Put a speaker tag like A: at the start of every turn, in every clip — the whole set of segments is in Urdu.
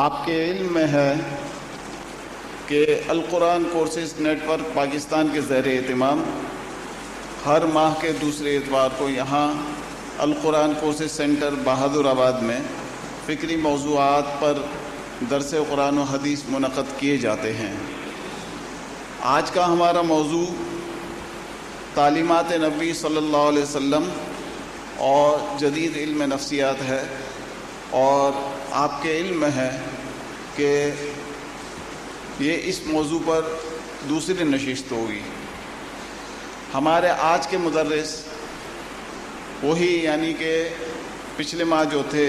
A: آپ کے علم میں ہے کہ القرآن کورسز نیٹ ورک پاکستان کے زیر اہتمام ہر ماہ کے دوسرے اتوار کو یہاں القرآن کورسز سینٹر بہادر آباد میں فکری موضوعات پر درس قرآن و حدیث منعقد کیے جاتے ہیں۔ آج کا ہمارا موضوع تعلیمات نبی صلی اللہ علیہ وسلم اور جدید علم نفسیات ہے، اور آپ کے علم میں ہے کہ یہ اس موضوع پر دوسری نشست ہوگی۔ ہمارے آج کے مدرس وہی یعنی کہ پچھلے ماہ جو تھے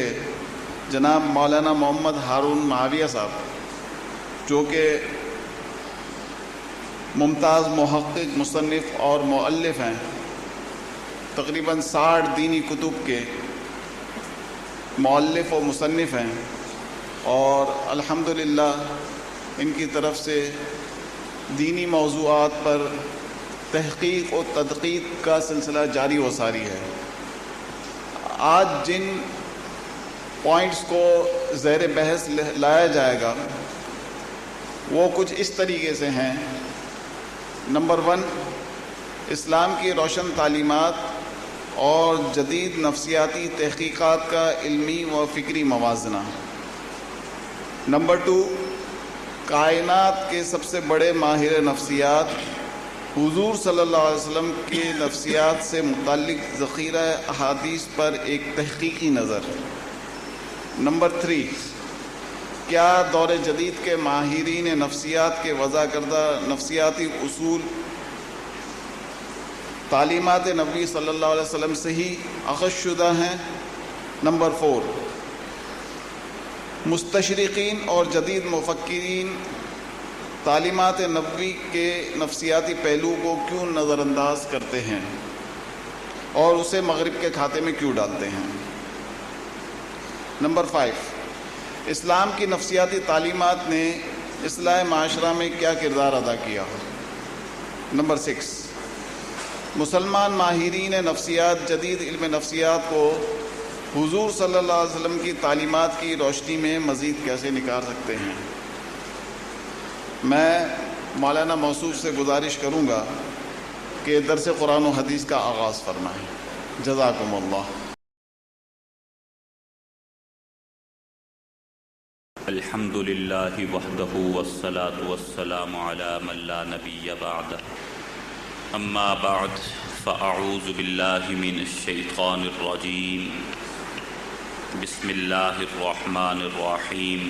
A: جناب مولانا محمد ہارون معاویہ صاحب، جو کہ ممتاز محقق، مصنف اور مؤلف ہیں، تقریباً 60 دینی کتب کے مؤلف و مصنف ہیں، اور الحمدللہ ان کی طرف سے دینی موضوعات پر تحقیق و تدقیق کا سلسلہ جاری و ساری ہے۔ آج جن پوائنٹس کو زیر بحث لایا جائے گا وہ کچھ اس طریقے سے ہیں۔ نمبر 1، اسلام کی روشن تعلیمات اور جدید نفسیاتی تحقیقات کا علمی و فکری موازنہ۔ نمبر 2، کائنات کے سب سے بڑے ماہر نفسیات حضور صلی اللہ علیہ وسلم کی نفسیات سے متعلق ذخیرہ احادیث پر ایک تحقیقی نظر۔ نمبر 3، کیا دور جدید کے ماہرین نفسیات کے وضع کردہ نفسیاتی اصول تعلیمات نبی صلی اللہ علیہ وسلم سے ہی اخذ شدہ ہیں؟ نمبر 4، مستشرقین اور جدید مفکرین تعلیمات نبوی کے نفسیاتی پہلو کو کیوں نظر انداز کرتے ہیں اور اسے مغرب کے کھاتے میں کیوں ڈالتے ہیں؟ نمبر 5، اسلام کی نفسیاتی تعلیمات نے اصلاح معاشرہ میں کیا کردار ادا کیا؟ نمبر 6، مسلمان ماہرین نفسیات جدید علم نفسیات کو حضور صلی اللہ علیہ وسلم کی تعلیمات کی روشنی میں مزید کیسے نکھار سکتے ہیں؟ میں مولانا موصوف سے گزارش کروں گا کہ درس قرآن و حدیث کا آغاز فرمائیں۔ جزاکم اللہ۔
B: الحمد للہ وحدہ والصلاة والسلام علی من لا نبی بعدہ، اما بعد فاعوذ باللہ من الشیطان الرجیم، بسم اللہ الرحمن الرحیم۔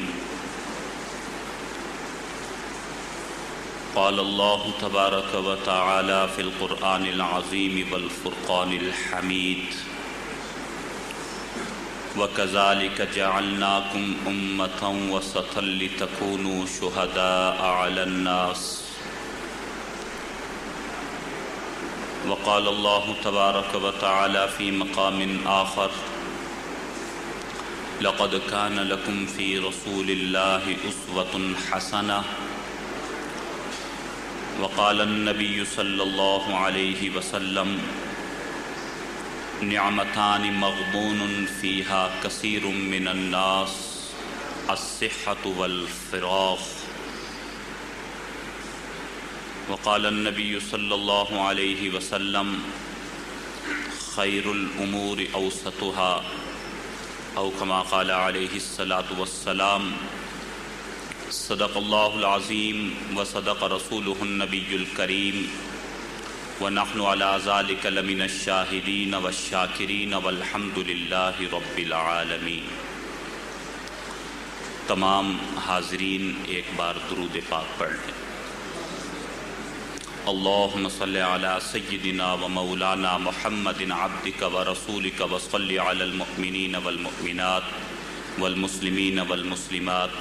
B: قال اللہ تبارک و تعالی فی القرآن العظیم والفرقان الحمید، وَكَذَلِكَ جَعَلْنَاكُمْ أُمَّةً وَسَطًا لِتَكُونُوا شُهَدَاءَ عَلَى النَّاسِ۔ وقال الله تبارك وتعالى في مقام آخر، لقد كان لكم في رسول الله أسوة حسنة۔ وقال النبي صلى الله عليه وسلم، نعمتان مغبون فيها كثير من الناس، الصحة والفراغ۔ وقال النبي صلى الله عليه وسلم، خير الأمور أوسطها، أو كما قال عليه الصلاة والسلام۔ صدق الله العظيم وصدق رسوله النبي الكريم، ونحن على ذلك لمن الشاهدين والشاكرين والحمد لله رب العالمين۔ تمام حاضرین ایک بار درود پاک پڑھ لیں۔ اللهم صل على سيدنا ومولانا محمد عبدك ورسولك، وصل على المؤمنين والمؤمنات والمسلمين والمسلمات،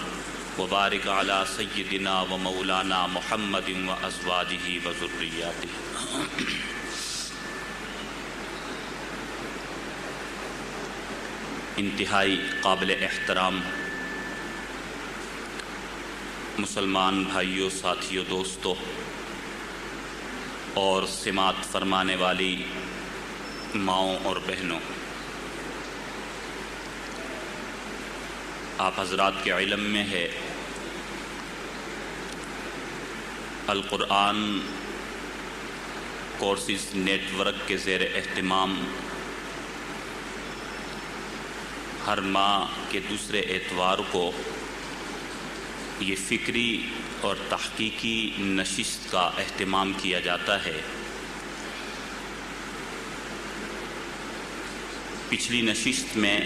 B: وبارک علی سیدنا و مولانا محمد و ازواجہ و ذریاتہ۔ انتہائی قابل احترام مسلمان بھائیوں، ساتھیوں، دوستوں اور سماعت فرمانے والی ماؤں اور بہنوں، آپ حضرات کے علم میں ہے القرآن کورسز نیٹ ورک کے زیر اہتمام ہر ماہ کے دوسرے اتوار کو یہ فکری اور تحقیقی نشست کا اہتمام کیا جاتا ہے۔ پچھلی نشست میں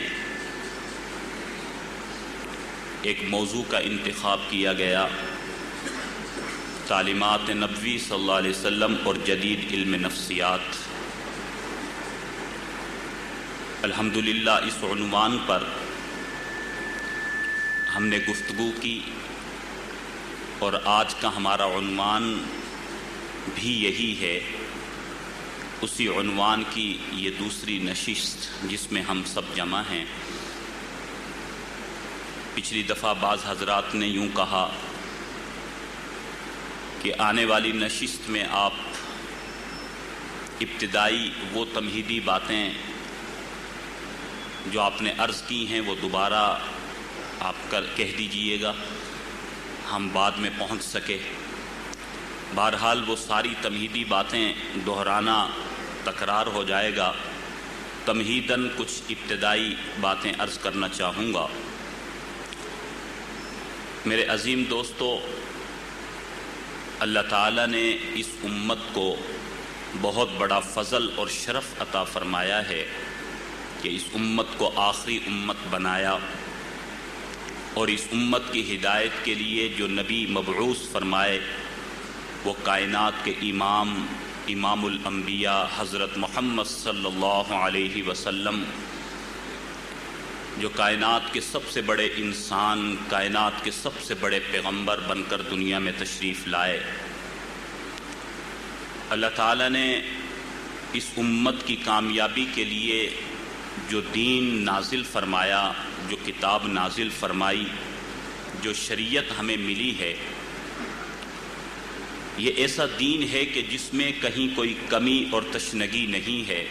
B: ایک موضوع کا انتخاب کیا گیا، تعلیمات نبوی صلی اللہ علیہ وسلم اور جدید علم نفسیات۔ الحمدللہ اس عنوان پر ہم نے گفتگو کی اور آج کا ہمارا عنوان بھی یہی ہے، اسی عنوان کی یہ دوسری نشست جس میں ہم سب جمع ہیں۔ پچھلی دفعہ بعض حضرات نے یوں کہا کہ آنے والی نشست میں آپ ابتدائی وہ تمہیدی باتیں جو آپ نے عرض کی ہیں وہ دوبارہ آپ کہہ دیجئے گا، ہم بعد میں پہنچ سکے۔ بہرحال وہ ساری تمہیدی باتیں دہرانا تکرار ہو جائے گا، تمہیداً کچھ ابتدائی باتیں عرض کرنا چاہوں گا۔ میرے عظیم دوستو، اللہ تعالیٰ نے اس امت کو بہت بڑا فضل اور شرف عطا فرمایا ہے کہ اس امت کو آخری امت بنایا، اور اس امت کی ہدایت کے لیے جو نبی مبعوث فرمائے وہ کائنات کے امام الانبیاء حضرت محمد صلی اللہ علیہ وسلم، جو کائنات کے سب سے بڑے انسان، کائنات کے سب سے بڑے پیغمبر بن کر دنیا میں تشریف لائے۔ اللہ تعالیٰ نے اس امت کی کامیابی کے لیے جو دین نازل فرمایا، جو کتاب نازل فرمائی، جو شریعت ہمیں ملی ہے، یہ ایسا دین ہے کہ جس میں کہیں کوئی کمی اور تشنگی نہیں ہے۔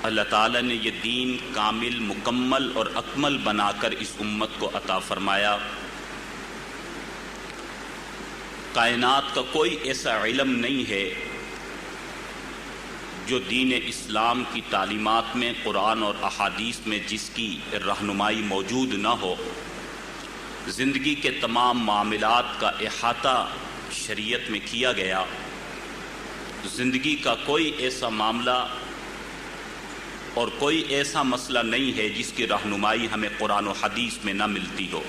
B: اللہ تعالیٰ نے یہ دین کامل، مکمل اور اکمل بنا کر اس امت کو عطا فرمایا۔ کائنات کا کوئی ایسا علم نہیں ہے جو دین اسلام کی تعلیمات میں، قرآن اور احادیث میں جس کی رہنمائی موجود نہ ہو۔ زندگی کے تمام معاملات کا احاطہ شریعت میں کیا گیا۔ زندگی کا کوئی ایسا معاملہ اور کوئی ایسا مسئلہ نہیں ہے جس کی رہنمائی ہمیں قرآن و حدیث میں نہ ملتی ہو۔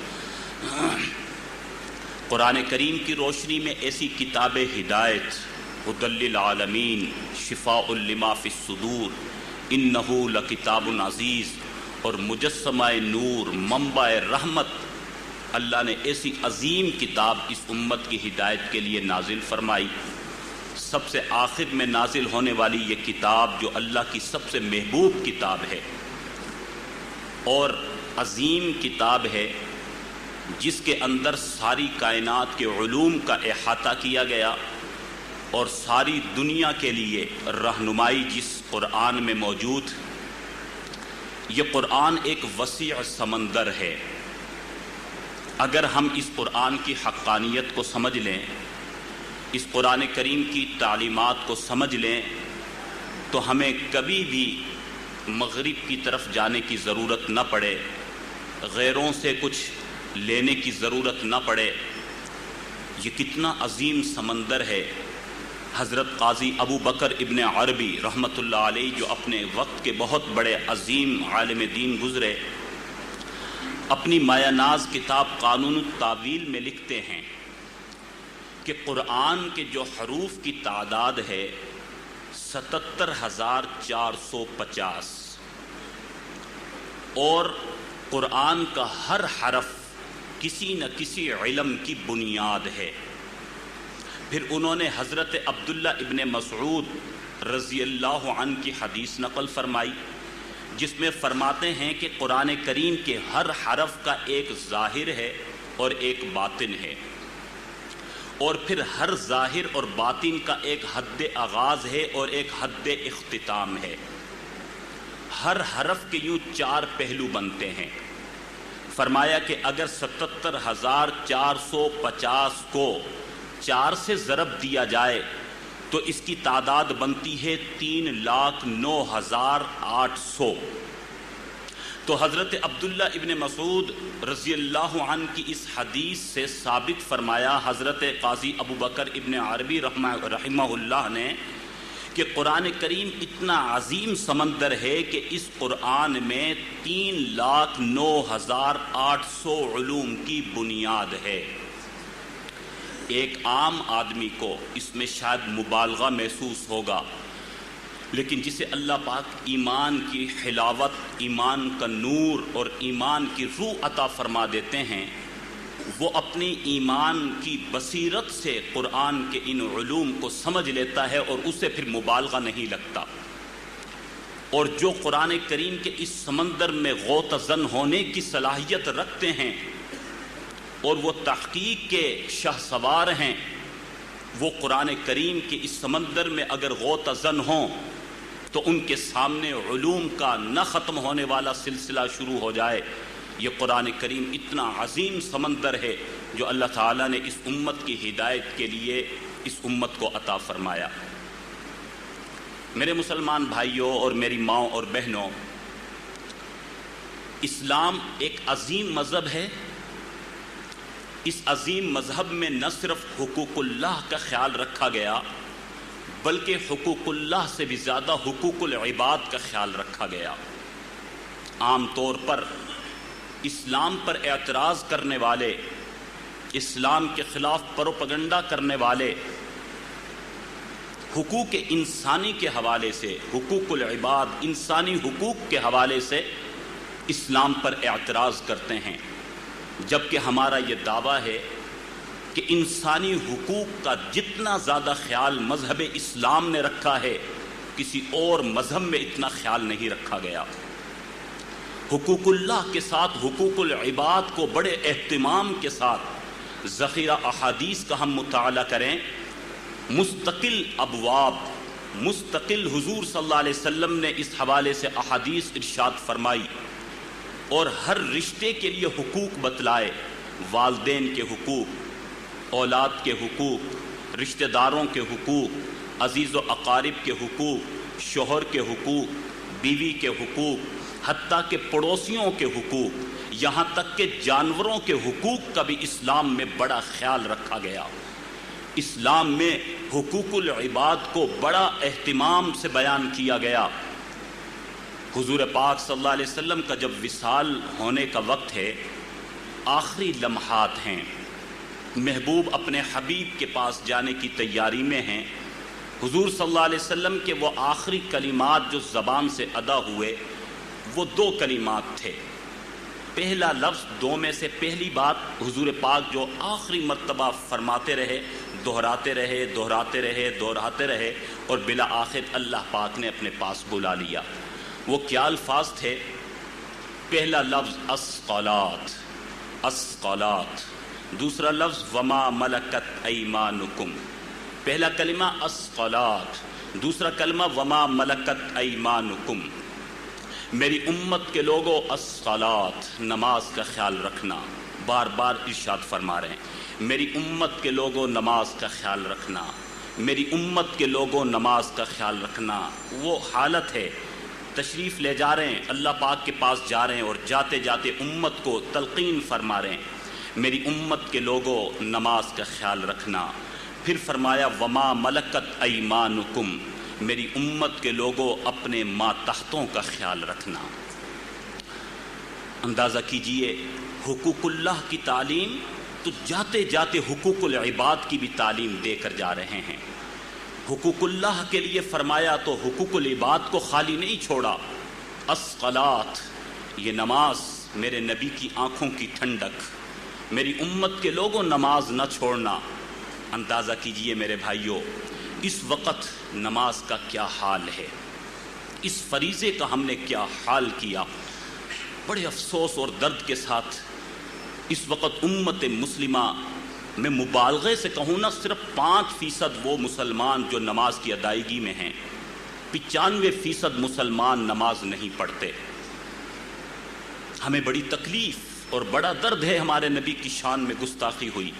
B: قرآن کریم کی روشنی میں ایسی کتاب ہدایت، ھدی للعالمین، شفاء لما فی الصدور، انہ لکتاب عزیز، اور مجسمہ نور، منبع رحمت، اللہ نے ایسی عظیم کتاب اس امت کی ہدایت کے لیے نازل فرمائی۔ سب سے آخر میں نازل ہونے والی یہ کتاب جو اللہ کی سب سے محبوب کتاب ہے اور عظیم کتاب ہے، جس کے اندر ساری کائنات کے علوم کا احاطہ کیا گیا اور ساری دنیا کے لیے رہنمائی جس قرآن میں موجود۔ یہ قرآن ایک وسیع سمندر ہے۔ اگر ہم اس قرآن کی حقانیت کو سمجھ لیں، اس قرآن کریم کی تعلیمات کو سمجھ لیں، تو ہمیں کبھی بھی مغرب کی طرف جانے کی ضرورت نہ پڑے، غیروں سے کچھ لینے کی ضرورت نہ پڑے۔ یہ کتنا عظیم سمندر ہے۔ حضرت قاضی ابو بکر ابن عربی رحمۃ اللہ علیہ، جو اپنے وقت کے بہت بڑے عظیم عالم دین گزرے، اپنی مایہ ناز کتاب قانون التاویل میں لکھتے ہیں کہ قرآن کے جو حروف کی تعداد ہے 77,450، اور قرآن کا ہر حرف کسی نہ کسی علم کی بنیاد ہے۔ پھر انہوں نے حضرت عبداللہ ابن مسعود رضی اللہ عنہ کی حدیث نقل فرمائی، جس میں فرماتے ہیں کہ قرآن کریم کے ہر حرف کا ایک ظاہر ہے اور ایک باطن ہے، اور پھر ہر ظاہر اور باطن کا ایک حد آغاز ہے اور ایک حد اختتام ہے۔ ہر حرف کے یوں 4 پہلو بنتے ہیں۔ فرمایا کہ اگر 77,450 کو 4 سے ضرب دیا جائے تو اس کی تعداد بنتی ہے 3,09,800۔ تو حضرت عبداللہ ابن مسعود رضی اللہ عنہ کی اس حدیث سے ثابت فرمایا حضرت قاضی ابو بکر ابن عربی رحمہ اللہ نے کہ قرآن کریم اتنا عظیم سمندر ہے کہ اس قرآن میں 3,09,800 علوم کی بنیاد ہے۔ ایک عام آدمی کو اس میں شاید مبالغہ محسوس ہوگا، لیکن جسے اللہ پاک ایمان کی حلاوت، ایمان کا نور اور ایمان کی روح عطا فرما دیتے ہیں، وہ اپنی ایمان کی بصیرت سے قرآن کے ان علوم کو سمجھ لیتا ہے اور اسے پھر مبالغہ نہیں لگتا۔ اور جو قرآن کریم کے اس سمندر میں غوطہ زن ہونے کی صلاحیت رکھتے ہیں اور وہ تحقیق کے شاہ سوار ہیں، وہ قرآن کریم کے اس سمندر میں اگر غوطہ زن ہوں تو ان کے سامنے علوم کا نہ ختم ہونے والا سلسلہ شروع ہو جائے۔ یہ قرآن کریم اتنا عظیم سمندر ہے جو اللہ تعالیٰ نے اس امت کی ہدایت کے لیے اس امت کو عطا فرمایا۔ میرے مسلمان بھائیوں اور میری ماؤں اور بہنوں، اسلام ایک عظیم مذہب ہے۔ اس عظیم مذہب میں نہ صرف حقوق اللہ کا خیال رکھا گیا بلکہ حقوق اللہ سے بھی زیادہ حقوق العباد کا خیال رکھا گیا۔ عام طور پر اسلام پر اعتراض کرنے والے، اسلام کے خلاف پروپیگنڈا کرنے والے حقوق انسانی کے حوالے سے، حقوق العباد، انسانی حقوق کے حوالے سے اسلام پر اعتراض کرتے ہیں، جبکہ ہمارا یہ دعویٰ ہے کہ انسانی حقوق کا جتنا زیادہ خیال مذہب اسلام نے رکھا ہے، کسی اور مذہب میں اتنا خیال نہیں رکھا گیا۔ حقوق اللہ کے ساتھ حقوق العباد کو بڑے اہتمام کے ساتھ ذخیرہ احادیث کا ہم مطالعہ کریں، مستقل ابواب، مستقل حضور صلی اللہ علیہ وسلم نے اس حوالے سے احادیث ارشاد فرمائی اور ہر رشتے کے لیے حقوق بتلائے، والدین کے حقوق، اولاد کے حقوق، رشتہ داروں کے حقوق، عزیز و اقارب کے حقوق، شوہر کے حقوق، بیوی کے حقوق، حتیٰ کہ پڑوسیوں کے حقوق، یہاں تک کہ جانوروں کے حقوق کا بھی اسلام میں بڑا خیال رکھا گیا۔ اسلام میں حقوق العباد کو بڑا اہتمام سے بیان کیا گیا۔ حضور پاک صلی اللہ علیہ وسلم کا جب وصال ہونے کا وقت ہے، آخری لمحات ہیں، محبوب اپنے حبیب کے پاس جانے کی تیاری میں ہیں۔ حضور صلی اللہ علیہ وسلم کے وہ آخری کلمات جو زبان سے ادا ہوئے وہ 2 کلمات تھے۔ پہلا لفظ، 2 میں سے پہلی بات حضور پاک جو آخری مرتبہ فرماتے رہے، دہراتے رہے اور بالآخر اللہ پاک نے اپنے پاس بلا لیا۔ وہ کیا الفاظ تھے؟ پہلا لفظ اسقالات، دوسرا لفظ وما ملکت ایمانکم۔ پہلا کلمہ اسقالات، دوسرا کلمہ وما ملکت ایمانکم۔ میری امت کے لوگوں، اسقالات، نماز کا خیال رکھنا، بار بار ارشاد فرما رہے ہیں، میری امت کے لوگوں نماز کا خیال رکھنا، میری امت کے لوگوں نماز کا خیال رکھنا۔ وہ حالت ہے، تشریف لے جا رہے ہیں، اللہ پاک کے پاس جا رہے ہیں اور جاتے جاتے امت کو تلقین فرما رہے ہیں، میری امت کے لوگوں نماز کا خیال رکھنا۔ پھر فرمایا وما ملکت ایمانکم، میری امت کے لوگوں اپنے ماتحتوں کا خیال رکھنا۔ اندازہ کیجئے، حقوق اللہ کی تعلیم تو جاتے جاتے حقوق العباد کی بھی تعلیم دے کر جا رہے ہیں۔ حقوق اللہ کے لیے فرمایا تو حقوق العباد کو خالی نہیں چھوڑا۔ اسقالات، یہ نماز میرے نبی کی آنکھوں کی ٹھنڈک، میری امت کے لوگوں نماز نہ چھوڑنا۔ اندازہ کیجئے میرے بھائیوں، اس وقت نماز کا کیا حال ہے، اس فریضے کا ہم نے کیا حال کیا۔ بڑے افسوس اور درد کے ساتھ اس وقت امت مسلمہ میں مبالغے سے کہوں نا، صرف 5% وہ مسلمان جو نماز کی ادائیگی میں ہیں، 95% مسلمان نماز نہیں پڑھتے۔ ہمیں بڑی تکلیف اور بڑا درد ہے ہمارے نبی کی شان میں گستاخی ہوئی،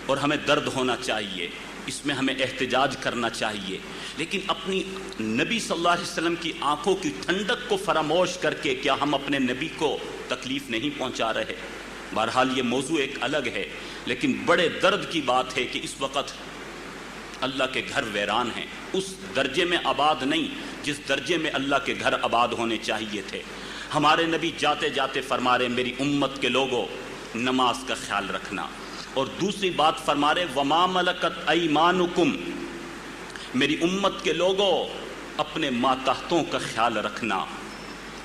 B: اور ہمیں درد ہونا چاہیے، اس میں ہمیں احتجاج کرنا چاہیے، لیکن اپنی نبی صلی اللہ علیہ وسلم کی آنکھوں کی ٹھنڈک کو فراموش کر کے کیا ہم اپنے نبی کو تکلیف نہیں پہنچا رہے؟ بہرحال یہ موضوع ایک الگ ہے، لیکن بڑے درد کی بات ہے کہ اس وقت اللہ کے گھر ویران ہیں، اس درجے میں آباد نہیں جس درجے میں اللہ کے گھر آباد ہونے چاہیے تھے۔ ہمارے نبی جاتے جاتے فرما رہے میری امت کے لوگوں نماز کا خیال رکھنا، اور دوسری بات فرما رہے وما ملکت ایمانکم، میری امت کے لوگوں اپنے ماتحتوں کا خیال رکھنا۔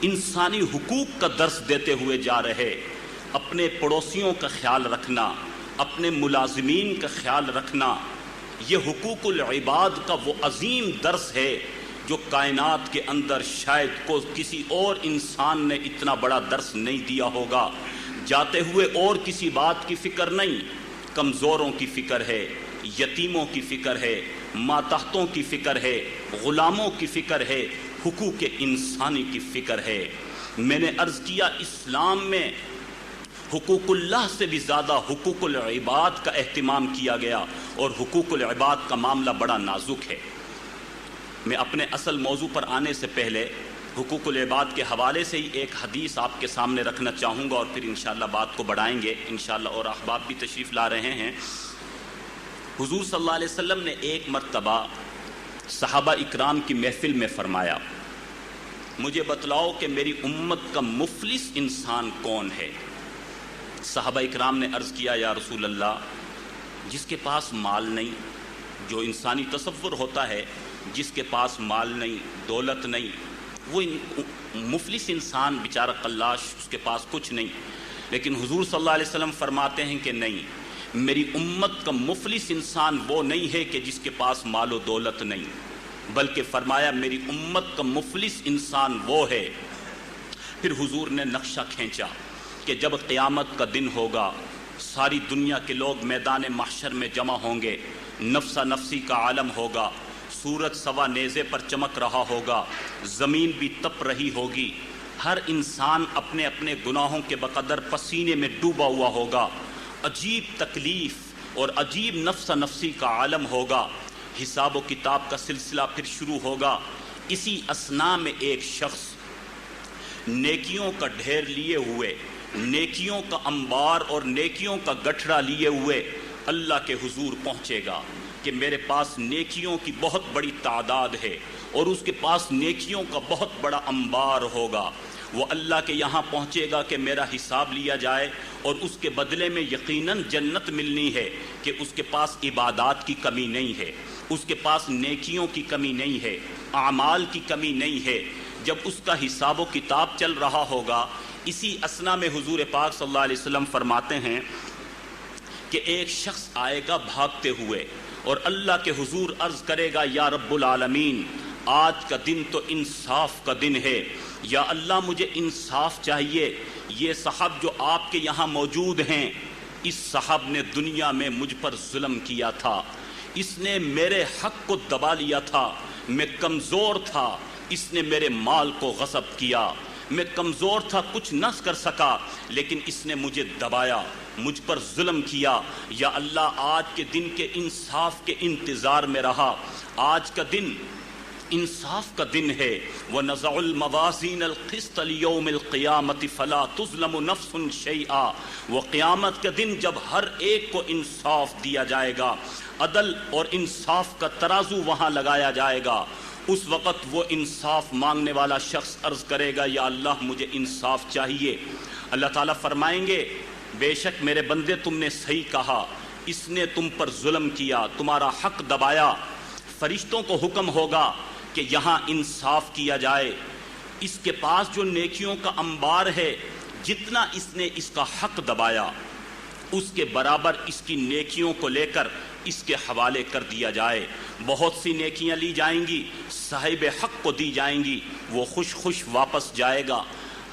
B: انسانی حقوق کا درس دیتے ہوئے جا رہے، اپنے پڑوسیوں کا خیال رکھنا، اپنے ملازمین کا خیال رکھنا، یہ حقوق العباد کا وہ عظیم درس ہے جو کائنات کے اندر شاید کو کسی اور انسان نے اتنا بڑا درس نہیں دیا ہوگا۔ جاتے ہوئے اور کسی بات کی فکر نہیں، کمزوروں کی فکر ہے، یتیموں کی فکر ہے، ماتحتوں کی فکر ہے، غلاموں کی فکر ہے، حقوق انسانی کی فکر ہے۔ میں نے عرض کیا اسلام میں حقوق اللہ سے بھی زیادہ حقوق العباد کا اہتمام کیا گیا، اور حقوق العباد کا معاملہ بڑا نازک ہے۔ میں اپنے اصل موضوع پر آنے سے پہلے حقوق العباد کے حوالے سے ہی ایک حدیث آپ کے سامنے رکھنا چاہوں گا، اور پھر انشاءاللہ بات کو بڑھائیں گے انشاءاللہ، اور احباب بھی تشریف لا رہے ہیں۔ حضور صلی اللہ علیہ وسلم نے ایک مرتبہ صحابہ اکرام کی محفل میں فرمایا مجھے بتلاؤ کہ میری امت کا مفلس انسان کون ہے؟ صحابہ اکرام نے عرض کیا یا رسول اللہ، جس کے پاس مال نہیں، جو انسانی تصور ہوتا ہے جس کے پاس مال نہیں، دولت نہیں، وہ مفلس انسان بیچارہ قلاش، اس کے پاس کچھ نہیں۔ لیکن حضور صلی اللہ علیہ وسلم فرماتے ہیں کہ نہیں، میری امت کا مفلس انسان وہ نہیں ہے کہ جس کے پاس مال و دولت نہیں، بلکہ فرمایا میری امت کا مفلس انسان وہ ہے۔ پھر حضور نے نقشہ کھینچا کہ جب قیامت کا دن ہوگا، ساری دنیا کے لوگ میدان محشر میں جمع ہوں گے، نفسا نفسی کا عالم ہوگا، سورج سوا نیزے پر چمک رہا ہوگا، زمین بھی تپ رہی ہوگی، ہر انسان اپنے اپنے گناہوں کے بقدر پسینے میں ڈوبا ہوا ہوگا، عجیب تکلیف اور عجیب نفسا نفسی کا عالم ہوگا، حساب و کتاب کا سلسلہ پھر شروع ہوگا۔ اسی اثناء میں ایک شخص نیکیوں کا ڈھیر لیے ہوئے، نیکیوں کا انبار اور نیکیوں کا گٹھڑا لیے ہوئے اللہ کے حضور پہنچے گا کہ میرے پاس نیکیوں کی بہت بڑی تعداد ہے اور اس کے پاس نیکیوں کا بہت بڑا انبار ہوگا۔ وہ اللہ کے یہاں پہنچے گا کہ میرا حساب لیا جائے، اور اس کے بدلے میں یقیناً جنت ملنی ہے کہ اس کے پاس عبادات کی کمی نہیں ہے، اس کے پاس نیکیوں کی کمی نہیں ہے، اعمال کی کمی نہیں ہے۔ جب اس کا حساب و کتاب چل رہا ہوگا، اسی اثنا میں حضور پاک صلی اللہ علیہ وسلم فرماتے ہیں کہ ایک شخص آئے گا بھاگتے ہوئے اور اللہ کے حضور عرض کرے گا یا رب العالمین، آج کا دن تو انصاف کا دن ہے، یا اللہ مجھے انصاف چاہیے۔ یہ صاحب جو آپ کے یہاں موجود ہیں، اس صاحب نے دنیا میں مجھ پر ظلم کیا تھا، اس نے میرے حق کو دبا لیا تھا، میں کمزور تھا، اس نے میرے مال کو غصب کیا، میں کمزور تھا کچھ نہ کر سکا، لیکن اس نے مجھے دبایا، مجھ پر ظلم کیا۔ یا اللہ آج کے دن کے انصاف کے انتظار میں رہا، آج کا دن انصاف کا دن ہے۔ وَنَزَعُ الْمَوَازِينَ الْقِسْطَ لِيَوْمِ الْقِيَامَةِ فَلَا تُظْلَمُ نَفْسٌ شَيْئًا۔ وہ قیامت کے دن جب ہر ایک کو انصاف دیا جائے گا، عدل اور انصاف کا ترازو وہاں لگایا جائے گا، اس وقت وہ انصاف مانگنے والا شخص عرض کرے گا یا اللہ مجھے انصاف چاہیے۔ اللہ تعالیٰ فرمائیں گے بے شک میرے بندے تم نے صحیح کہا، اس نے تم پر ظلم کیا، تمہارا حق دبایا۔ فرشتوں کو حکم ہوگا کہ یہاں انصاف کیا جائے، اس کے پاس جو نیکیوں کا انبار ہے، جتنا اس نے اس کا حق دبایا اس کے برابر اس کی نیکیوں کو لے کر اس کے حوالے کر دیا جائے۔ بہت سی نیکیاں لی جائیں گی، صاحب حق کو دی جائیں گی، وہ خوش خوش واپس جائے گا۔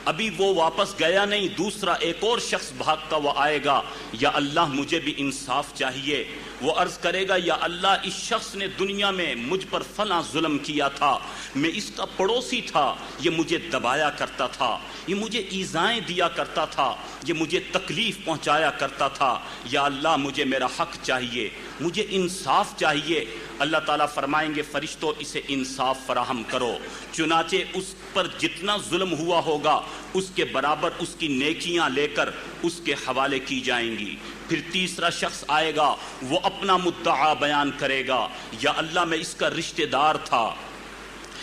B: ابھی وہ واپس گیا نہیں، دوسرا ایک اور شخص بھاگتا وہ آئے گا، یا اللہ مجھے بھی انصاف چاہیے۔ وہ عرض کرے گا یا اللہ اس شخص نے دنیا میں مجھ پر فلاں ظلم کیا تھا، میں اس کا پڑوسی تھا، یہ مجھے دبایا کرتا تھا، یہ مجھے ایذائیں دیا کرتا تھا، یہ مجھے تکلیف پہنچایا کرتا تھا، یا اللہ مجھے میرا حق چاہیے، مجھے انصاف چاہیے۔ اللہ تعالیٰ فرمائیں گے فرشتوں اسے انصاف فراہم کرو، چنانچہ اس پر جتنا ظلم ہوا ہوگا اس کے برابر اس کی نیکیاں لے کر اس کے حوالے کی جائیں گی۔ پھر تیسرا شخص آئے گا، وہ اپنا مدعا بیان کرے گا، یا اللہ میں اس کا رشتہ دار تھا،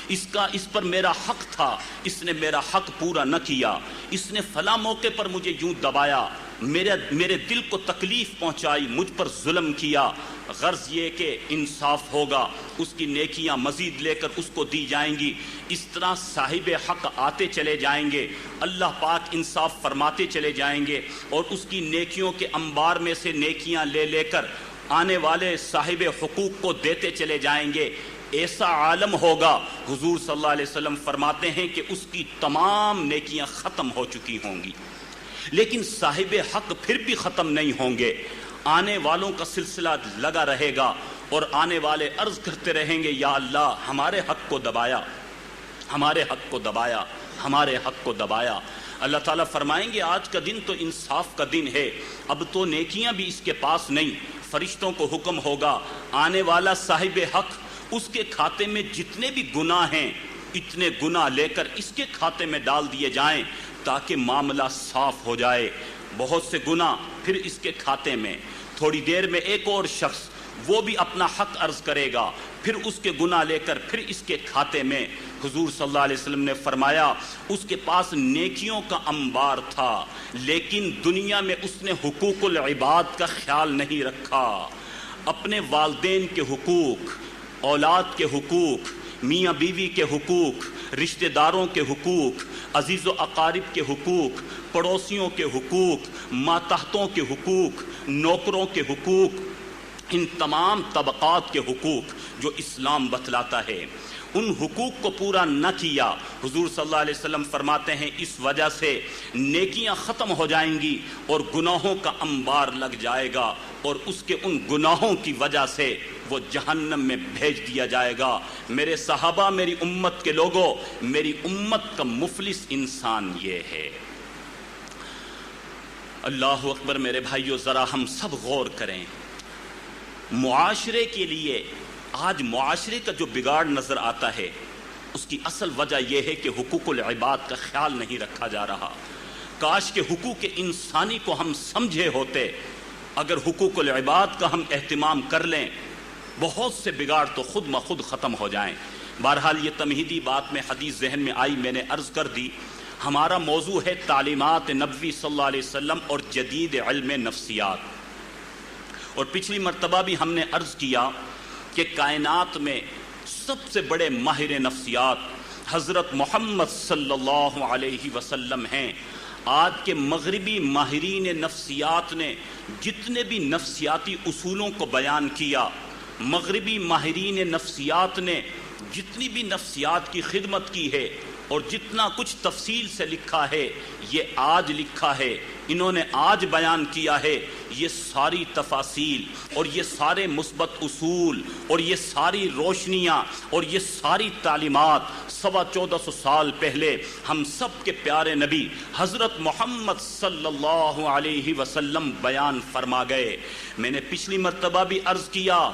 B: اس پر میرا حق تھا، اس نے میرا حق پورا نہ کیا، اس نے فلاں موقع پر مجھے یوں دبایا، میرے دل کو تکلیف پہنچائی، مجھ پر ظلم کیا۔ غرض یہ کہ انصاف ہوگا، اس کی نیکیاں مزید لے کر اس کو دی جائیں گی۔ اس طرح صاحب حق آتے چلے جائیں گے، اللہ پاک انصاف فرماتے چلے جائیں گے، اور اس کی نیکیوں کے انبار میں سے نیکیاں لے لے کر آنے والے صاحب حقوق کو دیتے چلے جائیں گے۔ ایسا عالم ہوگا، حضور صلی اللہ علیہ وسلم فرماتے ہیں کہ اس کی تمام نیکیاں ختم ہو چکی ہوں گی، لیکن صاحب حق پھر بھی ختم نہیں ہوں گے، آنے والوں کا سلسلہ لگا رہے گا، اور آنے والے عرض کرتے رہیں گے یا اللہ ہمارے حق کو دبایا، ہمارے حق کو دبایا، ہمارے حق کو دبایا۔ اللہ تعالیٰ فرمائیں گے آج کا دن تو انصاف کا دن ہے، اب تو نیکیاں بھی اس کے پاس نہیں۔ فرشتوں کو حکم ہوگا آنے والا صاحب حق اس کے کھاتے میں جتنے بھی گناہ ہیں اتنے گناہ لے کر اس کے کھاتے میں ڈال دیے جائیں تاکہ معاملہ صاف ہو جائے۔ بہت سے گناہ پھر اس کے کھاتے میں، تھوڑی دیر میں ایک اور شخص وہ بھی اپنا حق عرض کرے گا، پھر اس کے گناہ لے کر پھر اس کے کھاتے میں۔ حضور صلی اللہ علیہ وسلم نے فرمایا اس کے پاس نیکیوں کا انبار تھا، لیکن دنیا میں اس نے حقوق العباد کا خیال نہیں رکھا، اپنے والدین کے حقوق، اولاد کے حقوق، میاں بیوی کے حقوق، رشتہ داروں کے حقوق، عزیز و اقارب کے حقوق، پڑوسیوں کے حقوق، ماتحتوں کے حقوق، نوکروں کے حقوق، ان تمام طبقات کے حقوق جو اسلام بتلاتا ہے، ان حقوق کو پورا نہ کیا۔ حضور صلی اللہ علیہ وسلم فرماتے ہیں اس وجہ سے نیکیاں ختم ہو جائیں گی اور گناہوں کا انبار لگ جائے گا، اور اس کے ان گناہوں کی وجہ سے وہ جہنم میں بھیج دیا جائے گا۔ میرے صحابہ، میری امت کے لوگوں، میری امت کا مفلس انسان یہ ہے۔ اللہ اکبر میرے بھائیو، ذرا ہم سب غور کریں، معاشرے کے لیے آج معاشرے کا جو بگاڑ نظر آتا ہے اس کی اصل وجہ یہ ہے کہ حقوق العباد کا خیال نہیں رکھا جا رہا۔ کاش کہ حقوق انسانی کو ہم سمجھے ہوتے، اگر حقوق العباد کا ہم اہتمام کر لیں بہت سے بگاڑ تو خود بخود ختم ہو جائیں۔ بہرحال یہ تمہیدی بات میں حدیث ذہن میں آئی، میں نے عرض کر دی۔ ہمارا موضوع ہے تعلیمات نبوی صلی اللہ علیہ وسلم اور جدید علم نفسیات، اور پچھلی مرتبہ بھی ہم نے عرض کیا کہ کائنات میں سب سے بڑے ماہر نفسیات حضرت محمد صلی اللہ علیہ وسلم ہیں۔ آج کے مغربی ماہرین نفسیات نے جتنے بھی نفسیاتی اصولوں کو بیان کیا، مغربی ماہرین نفسیات نے جتنی بھی نفسیات کی خدمت کی ہے اور جتنا کچھ تفصیل سے لکھا ہے، یہ آج لکھا ہے، انہوں نے آج بیان کیا ہے۔ یہ ساری تفاصیل اور یہ سارے مثبت اصول اور یہ ساری روشنیاں اور یہ ساری تعلیمات 1450 سال پہلے ہم سب کے پیارے نبی حضرت محمد صلی اللہ علیہ وسلم بیان فرما گئے۔ میں نے پچھلی مرتبہ بھی عرض کیا،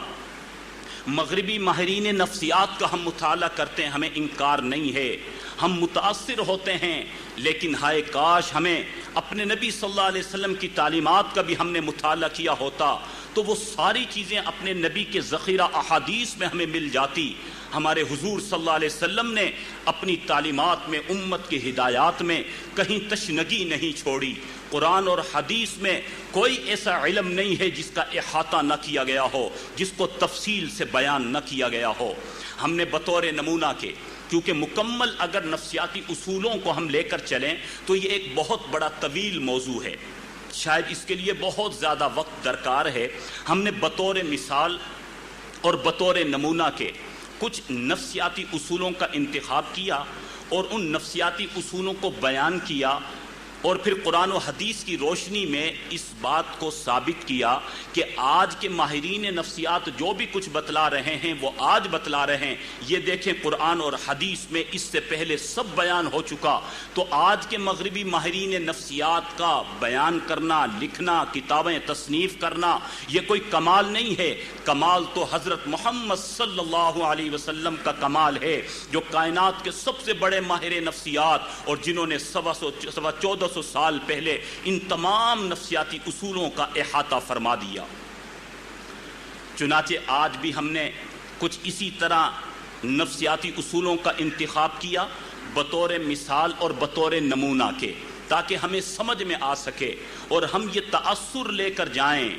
B: مغربی ماہرین نفسیات کا ہم مطالعہ کرتے ہیں، ہمیں انکار نہیں ہے، ہم متاثر ہوتے ہیں، لیکن ہائے کاش ہمیں اپنے نبی صلی اللہ علیہ وسلم کی تعلیمات کا بھی ہم نے مطالعہ کیا ہوتا تو وہ ساری چیزیں اپنے نبی کے ذخیرہ احادیث میں ہمیں مل جاتی۔ ہمارے حضور صلی اللہ علیہ وسلم نے اپنی تعلیمات میں، امت کی ہدایات میں کہیں تشنگی نہیں چھوڑی۔ قرآن اور حدیث میں کوئی ایسا علم نہیں ہے جس کا احاطہ نہ کیا گیا ہو، جس کو تفصیل سے بیان نہ کیا گیا ہو۔ ہم نے بطور نمونہ کے، کیونکہ مکمل اگر نفسیاتی اصولوں کو ہم لے کر چلیں تو یہ ایک بہت بڑا طویل موضوع ہے، شاید اس کے لیے بہت زیادہ وقت درکار ہے۔ ہم نے بطور مثال اور بطور نمونہ کے کچھ نفسیاتی اصولوں کا انتخاب کیا اور ان نفسیاتی اصولوں کو بیان کیا۔ اور پھر قرآن و حدیث کی روشنی میں اس بات کو ثابت کیا کہ آج کے ماہرین نفسیات جو بھی کچھ بتلا رہے ہیں وہ آج بتلا رہے ہیں، یہ دیکھیں قرآن اور حدیث میں اس سے پہلے سب بیان ہو چکا۔ تو آج کے مغربی ماہرین نفسیات کا بیان کرنا، لکھنا، کتابیں تصنیف کرنا یہ کوئی کمال نہیں ہے، کمال تو حضرت محمد صلی اللہ علیہ وسلم کا کمال ہے، جو کائنات کے سب سے بڑے ماہر نفسیات اور جنہوں نے 1400 سال پہلے ان تمام نفسیاتی اصولوں کا احاطہ فرما دیا۔ چنانچہ آج بھی ہم نے کچھ اسی طرح نفسیاتی اصولوں کا انتخاب کیا بطور مثال اور بطور نمونہ کے، تاکہ ہمیں سمجھ میں آ سکے اور ہم یہ تأثر لے کر جائیں۔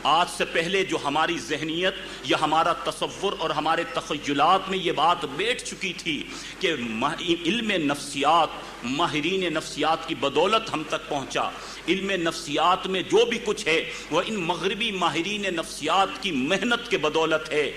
B: آج سے پہلے جو ہماری ذہنیت یا ہمارا تصور اور ہمارے تخیلات میں یہ بات بیٹھ چکی تھی کہ علم نفسیات، ماہرین نفسیات کی بدولت ہم تک پہنچا، علم نفسیات میں جو بھی کچھ ہے وہ ان مغربی ماہرین نفسیات کی محنت کے بدولت ہے۔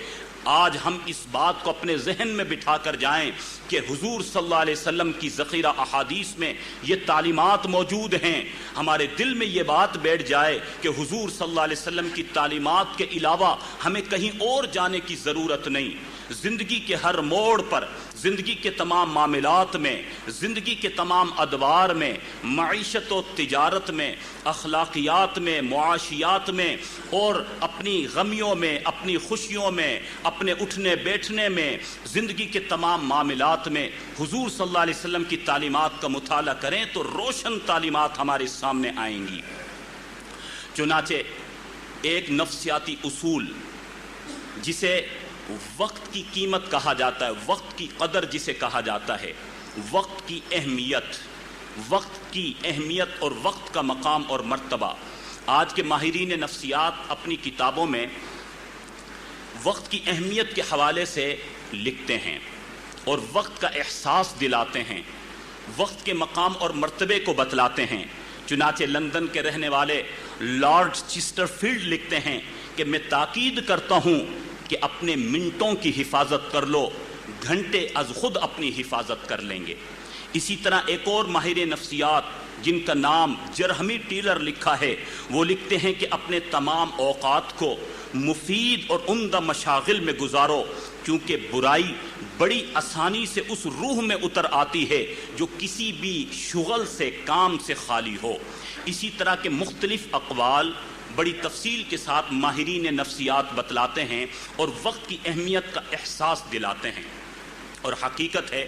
B: آج ہم اس بات کو اپنے ذہن میں بٹھا کر جائیں کہ حضور صلی اللہ علیہ وسلم کی ذخیرہ احادیث میں یہ تعلیمات موجود ہیں، ہمارے دل میں یہ بات بیٹھ جائے کہ حضور صلی اللہ علیہ وسلم کی تعلیمات کے علاوہ ہمیں کہیں اور جانے کی ضرورت نہیں۔ زندگی کے ہر موڑ پر، زندگی کے تمام معاملات میں، زندگی کے تمام ادوار میں، معیشت و تجارت میں، اخلاقیات میں، معاشیات میں اور اپنی غمیوں میں، اپنی خوشیوں میں، اپنے اٹھنے بیٹھنے میں، زندگی کے تمام معاملات میں حضور صلی اللہ علیہ وسلم کی تعلیمات کا مطالعہ کریں تو روشن تعلیمات ہمارے سامنے آئیں گی۔ چنانچہ ایک نفسیاتی اصول جسے وقت کی قیمت کہا جاتا ہے، وقت کی قدر جسے کہا جاتا ہے، وقت کی اہمیت اور وقت کا مقام اور مرتبہ، آج کے ماہرین نفسیات اپنی کتابوں میں وقت کی اہمیت کے حوالے سے لکھتے ہیں اور وقت کا احساس دلاتے ہیں، وقت کے مقام اور مرتبے کو بتلاتے ہیں۔ چنانچہ لندن کے رہنے والے لارڈ چیسٹرفیلڈ لکھتے ہیں کہ میں تاکید کرتا ہوں کہ اپنے منٹوں کی حفاظت کر لو، گھنٹے از خود اپنی حفاظت کر لیں گے۔ اسی طرح ایک اور ماہر نفسیات جن کا نام جرہمی ٹیلر لکھا ہے، وہ لکھتے ہیں کہ اپنے تمام اوقات کو مفید اور عمدہ مشاغل میں گزارو، کیونکہ برائی بڑی آسانی سے اس روح میں اتر آتی ہے جو کسی بھی شغل سے، کام سے خالی ہو۔ اسی طرح کے مختلف اقوال بڑی تفصیل کے ساتھ ماہرین نفسیات بتلاتے ہیں اور وقت کی اہمیت کا احساس دلاتے ہیں۔ اور حقیقت ہے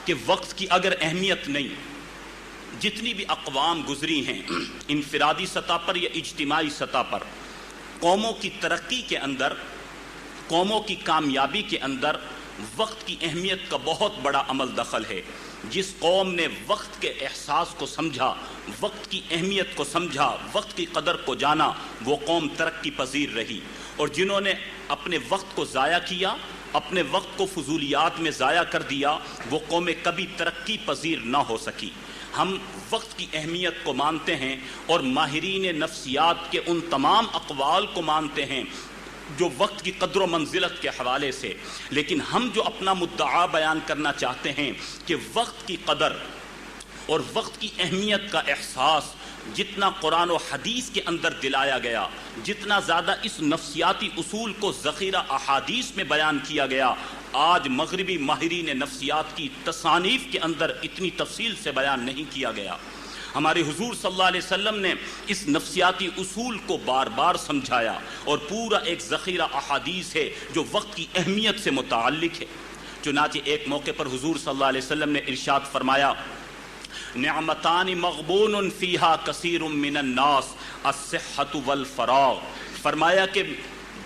B: کہ وقت کی اگر اہمیت نہیں، جتنی بھی اقوام گزری ہیں انفرادی سطح پر یا اجتماعی سطح پر، قوموں کی ترقی کے اندر، قوموں کی کامیابی کے اندر وقت کی اہمیت کا بہت بڑا عمل دخل ہے۔ جس قوم نے وقت کے احساس کو سمجھا، وقت کی اہمیت کو سمجھا، وقت کی قدر کو جانا، وہ قوم ترقی پذیر رہی۔ اور جنہوں نے اپنے وقت کو ضائع کیا، اپنے وقت کو فضولیات میں ضائع کر دیا، وہ قومیں کبھی ترقی پذیر نہ ہو سکی۔ ہم وقت کی اہمیت کو مانتے ہیں اور ماہرین نفسیات کے ان تمام اقوال کو مانتے ہیں جو وقت کی قدر و منزلت کے حوالے سے، لیکن ہم جو اپنا مدعا بیان کرنا چاہتے ہیں کہ وقت کی قدر اور وقت کی اہمیت کا احساس جتنا قرآن و حدیث کے اندر دلایا گیا، جتنا زیادہ اس نفسیاتی اصول کو ذخیرہ احادیث میں بیان کیا گیا، آج مغربی ماہرین نفسیات کی تصانیف کے اندر اتنی تفصیل سے بیان نہیں کیا گیا۔ ہمارے حضور صلی اللہ علیہ وسلم نے اس نفسیاتی اصول کو بار بار سمجھایا اور پورا ایک ذخیرہ احادیث ہے جو وقت کی اہمیت سے متعلق ہے۔ چنانچہ ایک موقع پر حضور صلی اللہ علیہ وسلم نے ارشاد فرمایا، نعمتان مغبون فیہا کثیر من الناس الصحۃ والفراغ، فرمایا کہ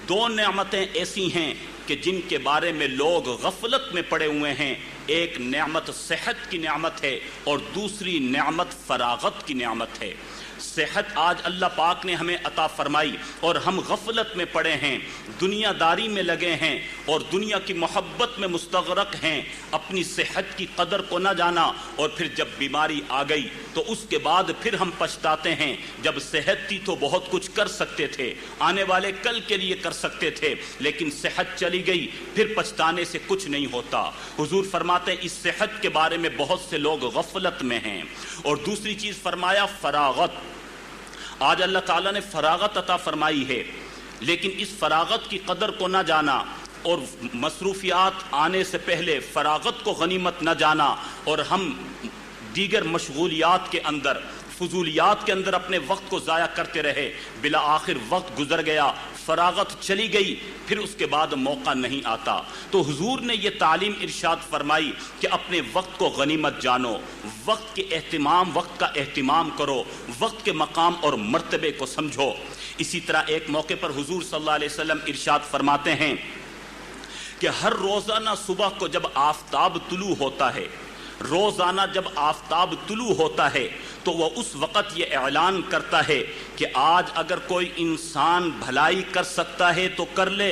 B: دو نعمتیں ایسی ہیں کہ جن کے بارے میں لوگ غفلت میں پڑے ہوئے ہیں، ایک نعمت صحت کی نعمت ہے اور دوسری نعمت فراغت کی نعمت ہے۔ صحت آج اللہ پاک نے ہمیں عطا فرمائی اور ہم غفلت میں پڑے ہیں، دنیا داری میں لگے ہیں اور دنیا کی محبت میں مستغرق ہیں، اپنی صحت کی قدر کو نہ جانا، اور پھر جب بیماری آ گئی تو اس کے بعد پھر ہم پچھتاتے ہیں، جب صحت تھی تو بہت کچھ کر سکتے تھے، آنے والے کل کے لیے کر سکتے تھے، لیکن صحت چلی گئی، پھر پچھتانے سے کچھ نہیں ہوتا۔ حضور فرماتے ہیں اس صحت کے بارے میں بہت سے لوگ غفلت میں ہیں۔ اور دوسری چیز فرمایا فراغت۔ آج اللہ تعالیٰ نے فراغت عطا فرمائی ہے، لیکن اس فراغت کی قدر کو نہ جانا اور مصروفیات آنے سے پہلے فراغت کو غنیمت نہ جانا، اور ہم دیگر مشغولیات کے اندر، فضولیات کے اندر اپنے وقت کو ضائع کرتے رہے، بلا آخر وقت گزر گیا، فراغت چلی گئی، پھر اس کے بعد موقع نہیں آتا۔ تو حضور نے یہ تعلیم ارشاد فرمائی کہ اپنے وقت کو غنیمت جانو، وقت کے اہتمام، وقت کا اہتمام کرو، وقت کے مقام اور مرتبے کو سمجھو۔ اسی طرح ایک موقع پر حضور صلی اللہ علیہ وسلم ارشاد فرماتے ہیں کہ ہر روزانہ صبح کو جب آفتاب طلوع ہوتا ہے، روزانہ جب آفتاب طلوع ہوتا ہے تو وہ اس وقت یہ اعلان کرتا ہے کہ آج اگر کوئی انسان بھلائی کر سکتا ہے تو کر لے،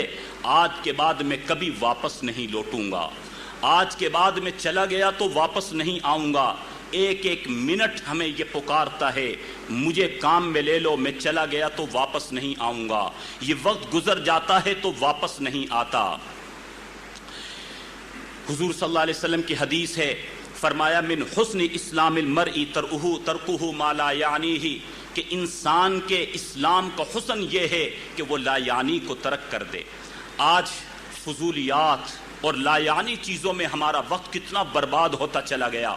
B: آج کے بعد میں کبھی واپس نہیں لوٹوں گا، آج کے بعد میں چلا گیا تو واپس نہیں آؤں گا۔ ایک ایک منٹ ہمیں یہ پکارتا ہے، مجھے کام میں لے لو، میں چلا گیا تو واپس نہیں آؤں گا۔ یہ وقت گزر جاتا ہے تو واپس نہیں آتا۔ حضور صلی اللہ علیہ وسلم کی حدیث ہے، فرمایا من حسن اسلام المرء ترکہ ما لا یعنیہ، کہ انسان کے اسلام کا حسن یہ ہے کہ وہ لا یعنی کو ترک کر دے۔ آج فضولیات اور لا یعنی چیزوں میں ہمارا وقت کتنا برباد ہوتا چلا گیا۔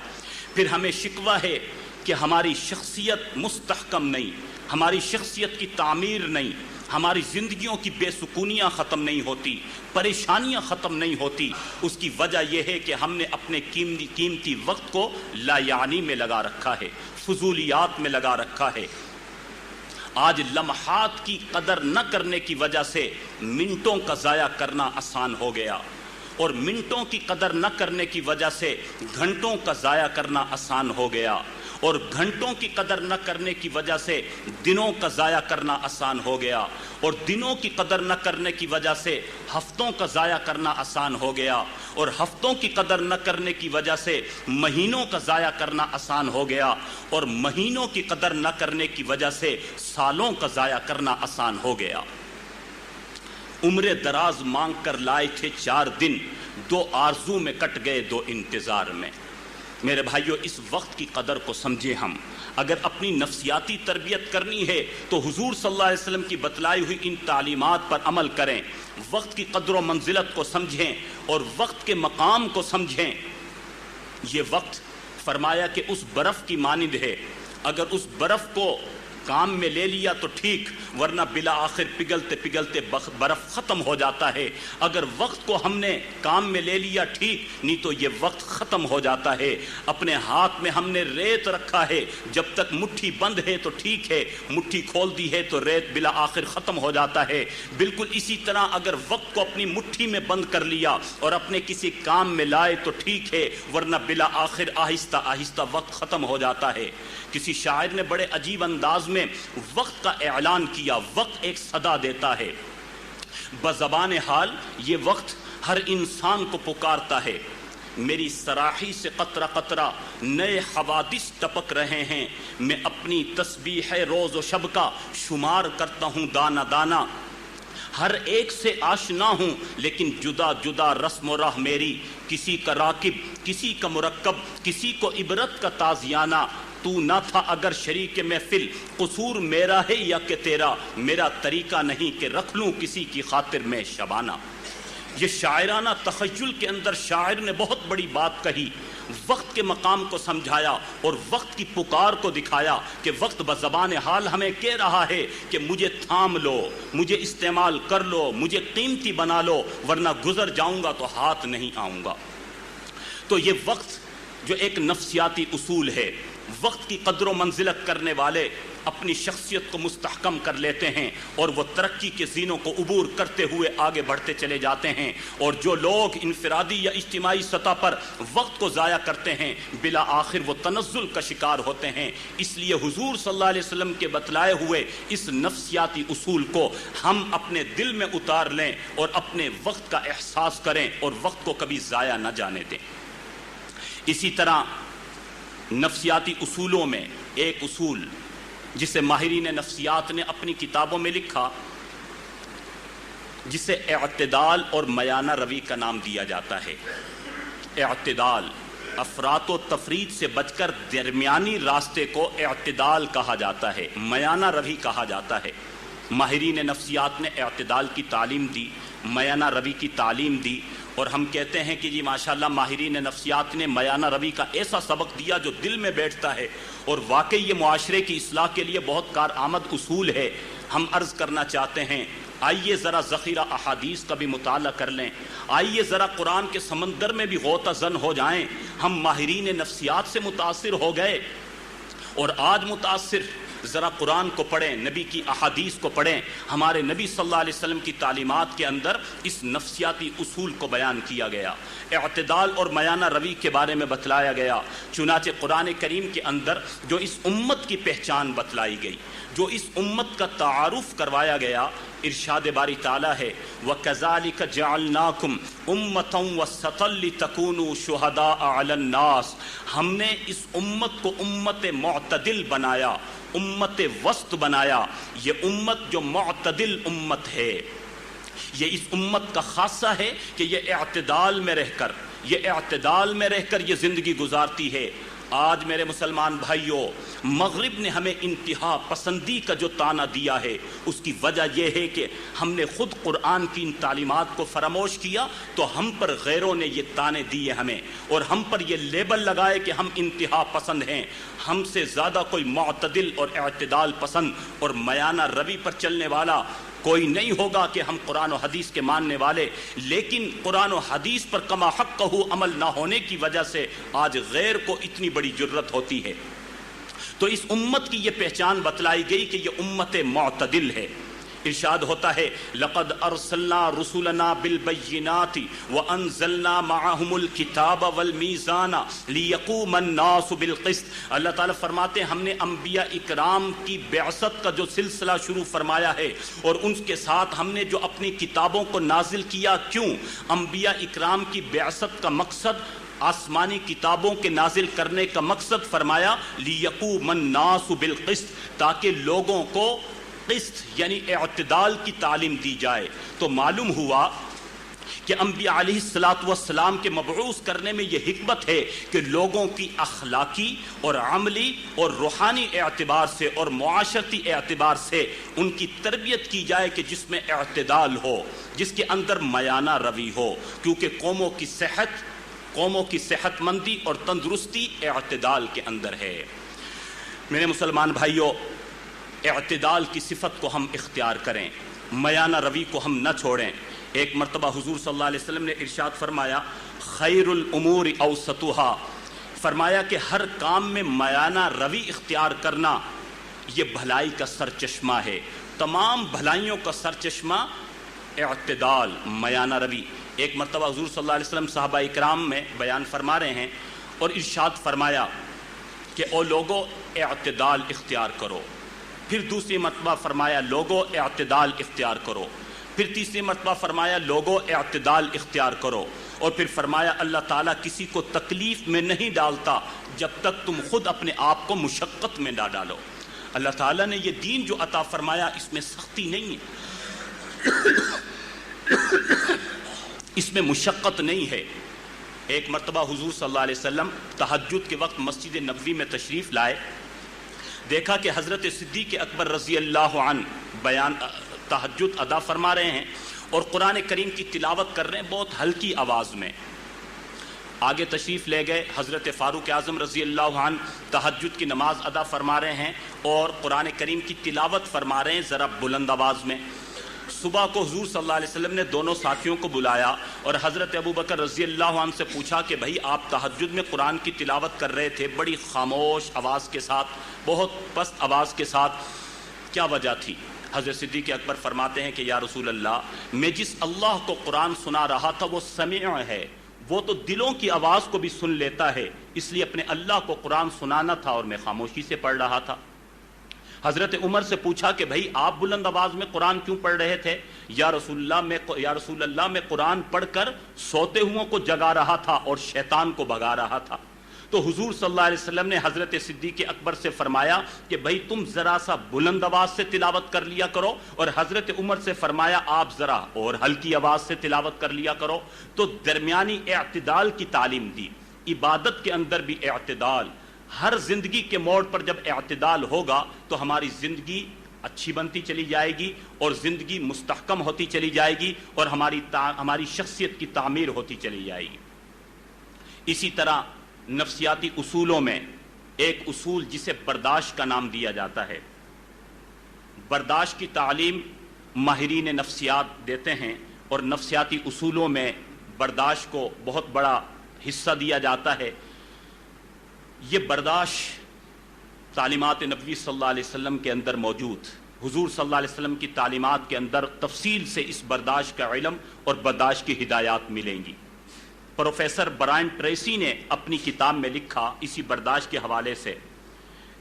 B: پھر ہمیں شکوہ ہے کہ ہماری شخصیت مستحکم نہیں، ہماری شخصیت کی تعمیر نہیں، ہماری زندگیوں کی بے سکونیاں ختم نہیں ہوتی، پریشانیاں ختم نہیں ہوتی۔ اس کی وجہ یہ ہے کہ ہم نے اپنے قیمتی وقت کو لا یعنی میں لگا رکھا ہے، فضولیات میں لگا رکھا ہے۔ آج لمحات کی قدر نہ کرنے کی وجہ سے منٹوں کا ضائع کرنا آسان ہو گیا، اور منٹوں کی قدر نہ کرنے کی وجہ سے گھنٹوں کا ضائع کرنا آسان ہو گیا، اور گھنٹوں کی قدر نہ کرنے کی وجہ سے دنوں کا ضائع کرنا آسان ہو گیا، اور دنوں کی قدر نہ کرنے کی وجہ سے ہفتوں کا ضائع کرنا آسان ہو گیا، اور ہفتوں کی قدر نہ کرنے کی وجہ سے مہینوں کا ضائع کرنا آسان ہو گیا، اور مہینوں کی قدر نہ کرنے کی وجہ سے سالوں کا ضائع کرنا آسان ہو گیا۔ عمر دراز مانگ کر لائے تھے 4 دن، 2 آرزو میں کٹ گئے 2 انتظار میں۔ میرے بھائیو، اس وقت کی قدر کو سمجھیں۔ ہم اگر اپنی نفسیاتی تربیت کرنی ہے تو حضور صلی اللہ علیہ وسلم کی بتلائی ہوئی ان تعلیمات پر عمل کریں، وقت کی قدر و منزلت کو سمجھیں اور وقت کے مقام کو سمجھیں۔ یہ وقت فرمایا کہ اس برف کی مانند ہے، اگر اس برف کو کام میں لے لیا تو ٹھیک، ورنہ بلا آخر پگھلتے پگھلتے برف ختم ہو جاتا ہے۔ اگر وقت کو ہم نے کام میں لے لیا ٹھیک، نہیں تو یہ وقت ختم ہو جاتا ہے۔ اپنے ہاتھ میں ہم نے ریت رکھا ہے، جب تک مٹھی بند ہے تو ٹھیک ہے، مٹھی کھول دی ہے تو ریت بلا آخر ختم ہو جاتا ہے۔ بالکل اسی طرح اگر وقت کو اپنی مٹھی میں بند کر لیا اور اپنے کسی کام میں لائے تو ٹھیک ہے، ورنہ بلا آخر آہستہ آہستہ وقت ختم ہو جاتا ہے۔ کسی شاعر نے بڑے عجیب انداز میں وقت کا اعلان کیا۔ وقت ایک صدا دیتا ہے، بزبان حال یہ وقت ہر انسان کو پکارتا ہے۔ میری سراحی سے قطرہ قطرہ نئے حوادث ٹپک رہے ہیں، میں اپنی تسبیح روز و شب کا شمار کرتا ہوں دانہ دانہ۔ ہر ایک سے آشنا ہوں لیکن جدا جدا رسم و راہ میری، کسی کا راکب کسی کا مرکب، کسی کو عبرت کا تازیانہ۔ تو نہ تھا اگر شریک محفل، قصور میرا ہے یا کہ تیرا، میرا طریقہ نہیں کہ رکھ لوں کسی کی خاطر میں شبانہ۔ یہ شاعرانہ تخیل کے اندر شاعر نے بہت بڑی بات کہی، وقت کے مقام کو سمجھایا اور وقت کی پکار کو دکھایا کہ وقت بزبان حال ہمیں کہہ رہا ہے کہ مجھے تھام لو، مجھے استعمال کر لو، مجھے قیمتی بنا لو، ورنہ گزر جاؤں گا تو ہاتھ نہیں آؤں گا۔ تو یہ وقت جو ایک نفسیاتی اصول ہے، وقت کی قدر و منزلت کرنے والے اپنی شخصیت کو مستحکم کر لیتے ہیں اور وہ ترقی کے زینوں کو عبور کرتے ہوئے آگے بڑھتے چلے جاتے ہیں، اور جو لوگ انفرادی یا اجتماعی سطح پر وقت کو ضائع کرتے ہیں بلا آخر وہ تنزل کا شکار ہوتے ہیں۔ اس لیے حضور صلی اللہ علیہ وسلم کے بتلائے ہوئے اس نفسیاتی اصول کو ہم اپنے دل میں اتار لیں اور اپنے وقت کا احساس کریں اور وقت کو کبھی ضائع نہ جانے دیں۔ اسی طرح نفسیاتی اصولوں میں ایک اصول جسے ماہرین نفسیات نے اپنی کتابوں میں لکھا، جسے اعتدال اور میانہ روی کا نام دیا جاتا ہے۔ اعتدال، افراط و تفریط سے بچ کر درمیانی راستے کو اعتدال کہا جاتا ہے، میانہ روی کہا جاتا ہے۔ ماہرین نفسیات نے اعتدال کی تعلیم دی، میانہ روی کی تعلیم دی، اور ہم کہتے ہیں کہ جی ماشاءاللہ ماہرین نفسیات نے میانہ روی کا ایسا سبق دیا جو دل میں بیٹھتا ہے، اور واقعی یہ معاشرے کی اصلاح کے لیے بہت کارآمد اصول ہے۔ ہم عرض کرنا چاہتے ہیں، آئیے ذرا ذخیرہ احادیث کا بھی مطالعہ کر لیں، آئیے ذرا قرآن کے سمندر میں بھی غوطہ زن ہو جائیں۔ ہم ماہرین نفسیات سے متاثر ہو گئے، اور آج متاثر ذرا قرآن کو پڑھیں، نبی کی احادیث کو پڑھیں۔ ہمارے نبی صلی اللہ علیہ وسلم کی تعلیمات کے اندر اس نفسیاتی اصول کو بیان کیا گیا، اعتدال اور میانہ روی کے بارے میں بتلایا گیا۔ چنانچہ قرآن کریم کے اندر جو اس امت کی پہچان بتلائی گئی، جو اس امت کا تعارف کروایا گیا، ارشاد باری تعالیٰ ہے وَكَذَلِكَ جَعَلْنَاكُمْ أُمَّةً وَسَطًا لِتَكُونُوا شُهَدَاءَ عَلَى النَّاسِ۔ ہم نے اس امت کو امت معتدل بنایا، امت وسط بنایا۔ یہ امت جو معتدل امت ہے، یہ اس امت کا خاصہ ہے کہ یہ اعتدال میں رہ کر یہ زندگی گزارتی ہے۔ آج میرے مسلمان بھائیوں، مغرب نے ہمیں انتہا پسندی کا جو طعنہ دیا ہے، اس کی وجہ یہ ہے کہ ہم نے خود قرآن کی ان تعلیمات کو فراموش کیا، تو ہم پر غیروں نے یہ طعنے دیے ہمیں، اور ہم پر یہ لیبل لگائے کہ ہم انتہا پسند ہیں۔ ہم سے زیادہ کوئی معتدل اور اعتدال پسند اور میانہ روی پر چلنے والا کوئی نہیں ہوگا کہ ہم قرآن و حدیث کے ماننے والے، لیکن قرآن و حدیث پر کما حق عمل نہ ہونے کی وجہ سے آج غیر کو اتنی بڑی جرت ہوتی ہے۔ تو اس امت کی یہ پہچان بتلائی گئی کہ یہ امت معتدل ہے۔ ارشاد ہوتا ہے لقد ارسلنا رسولنا بالبینات وانزلنا معهم الکتاب والمیزان لیقوم الناس بالقسط۔ اللہ تعالیٰ فرماتے ہیں ہم نے انبیاء اکرام کی بعثت کا جو سلسلہ شروع فرمایا ہے، اور ان کے ساتھ ہم نے جو اپنی کتابوں کو نازل کیا۔ کیوں؟ انبیاء اکرام کی بعثت کا مقصد، آسمانی کتابوں کے نازل کرنے کا مقصد فرمایا لیقوم الناس بالقسط، تاکہ لوگوں کو قسط یعنی اعتدال کی تعلیم دی جائے۔ تو معلوم ہوا کہ انبیاء علیہ السلام کے مبعوث کرنے میں یہ حکمت ہے کہ لوگوں کی اخلاقی اور عملی اور روحانی اعتبار سے اور معاشرتی اعتبار سے ان کی تربیت کی جائے کہ جس میں اعتدال ہو، جس کے اندر میانہ روی ہو، کیونکہ قوموں کی صحت مندی اور تندرستی اعتدال کے اندر ہے۔ میرے مسلمان بھائیوں، اعتدال کی صفت کو ہم اختیار کریں، میانہ روی کو ہم نہ چھوڑیں۔ ایک مرتبہ حضور صلی اللہ علیہ وسلم نے ارشاد فرمایا خیر الامور اوسطها، فرمایا کہ ہر کام میں میانہ روی اختیار کرنا یہ بھلائی کا سرچشمہ ہے۔ تمام بھلائیوں کا سرچشمہ اعتدال، میانہ روی۔ ایک مرتبہ حضور صلی اللہ علیہ وسلم صحابہ اکرام میں بیان فرما رہے ہیں، اور ارشاد فرمایا کہ او لوگو اعتدال اختیار کرو۔ پھر دوسری مرتبہ فرمایا لوگو اعتدال اختیار کرو۔ پھر تیسری مرتبہ فرمایا لوگو اعتدال اختیار کرو۔ اور پھر فرمایا اللہ تعالیٰ کسی کو تکلیف میں نہیں ڈالتا جب تک تم خود اپنے آپ کو مشقت میں نہ ڈالو۔ اللہ تعالیٰ نے یہ دین جو عطا فرمایا اس میں سختی نہیں ہے، اس میں مشقت نہیں ہے۔ ایک مرتبہ حضور صلی اللہ علیہ وسلم تہجد کے وقت مسجد نبوی میں تشریف لائے، دیکھا کہ حضرت صدیق اکبر رضی اللہ عنہ تہجد ادا فرما رہے ہیں اور قرآن کریم کی تلاوت کر رہے ہیں بہت ہلکی آواز میں۔ آگے تشریف لے گئے حضرت فاروق اعظم رضی اللہ عنہ تہجد کی نماز ادا فرما رہے ہیں اور قرآن کریم کی تلاوت فرما رہے ہیں ذرا بلند آواز میں۔ صبح کو حضور صلی اللہ علیہ وسلم نے دونوں ساتھیوں کو بلایا اور حضرت ابو بکر رضی اللہ عنہ سے پوچھا کہ بھائی آپ تہجد میں قرآن کی تلاوت کر رہے تھے بڑی خاموش آواز کے ساتھ، بہت پست آواز کے ساتھ، کیا وجہ تھی؟ حضرت صدیق اکبر فرماتے ہیں کہ یا رسول اللہ، میں جس اللہ کو قرآن سنا رہا تھا وہ سمیع ہے، وہ تو دلوں کی آواز کو بھی سن لیتا ہے، اس لیے اپنے اللہ کو قرآن سنانا تھا اور میں خاموشی سے پڑھ رہا تھا۔ حضرت عمر سے پوچھا کہ بھائی آپ بلند آواز میں قرآن کیوں پڑھ رہے تھے؟ یا رسول اللہ میں قرآن پڑھ کر سوتے ہوں کو جگا رہا تھا اور شیطان کو بھگا رہا تھا۔ تو حضور صلی اللہ علیہ وسلم نے حضرت صدیق اکبر سے فرمایا کہ بھائی تم ذرا سا بلند آواز سے تلاوت کر لیا کرو، اور حضرت عمر سے فرمایا آپ ذرا اور ہلکی آواز سے تلاوت کر لیا کرو۔ تو درمیانی اعتدال کی تعلیم دی۔ عبادت کے اندر بھی اعتدال، ہر زندگی کے موڑ پر جب اعتدال ہوگا تو ہماری زندگی اچھی بنتی چلی جائے گی اور زندگی مستحکم ہوتی چلی جائے گی اور ہماری شخصیت کی تعمیر ہوتی چلی جائے گی۔ اسی طرح نفسیاتی اصولوں میں ایک اصول جسے برداشت کا نام دیا جاتا ہے، برداشت کی تعلیم ماہرین نفسیات دیتے ہیں، اور نفسیاتی اصولوں میں برداشت کو بہت بڑا حصہ دیا جاتا ہے۔ یہ برداشت تعلیمات نبوی صلی اللہ علیہ وسلم کے اندر موجود، حضور صلی اللہ علیہ وسلم کی تعلیمات کے اندر تفصیل سے اس برداشت کا علم اور برداشت کی ہدایات ملیں گی۔ پروفیسر برائن ٹریسی نے اپنی کتاب میں لکھا اسی برداشت کے حوالے سے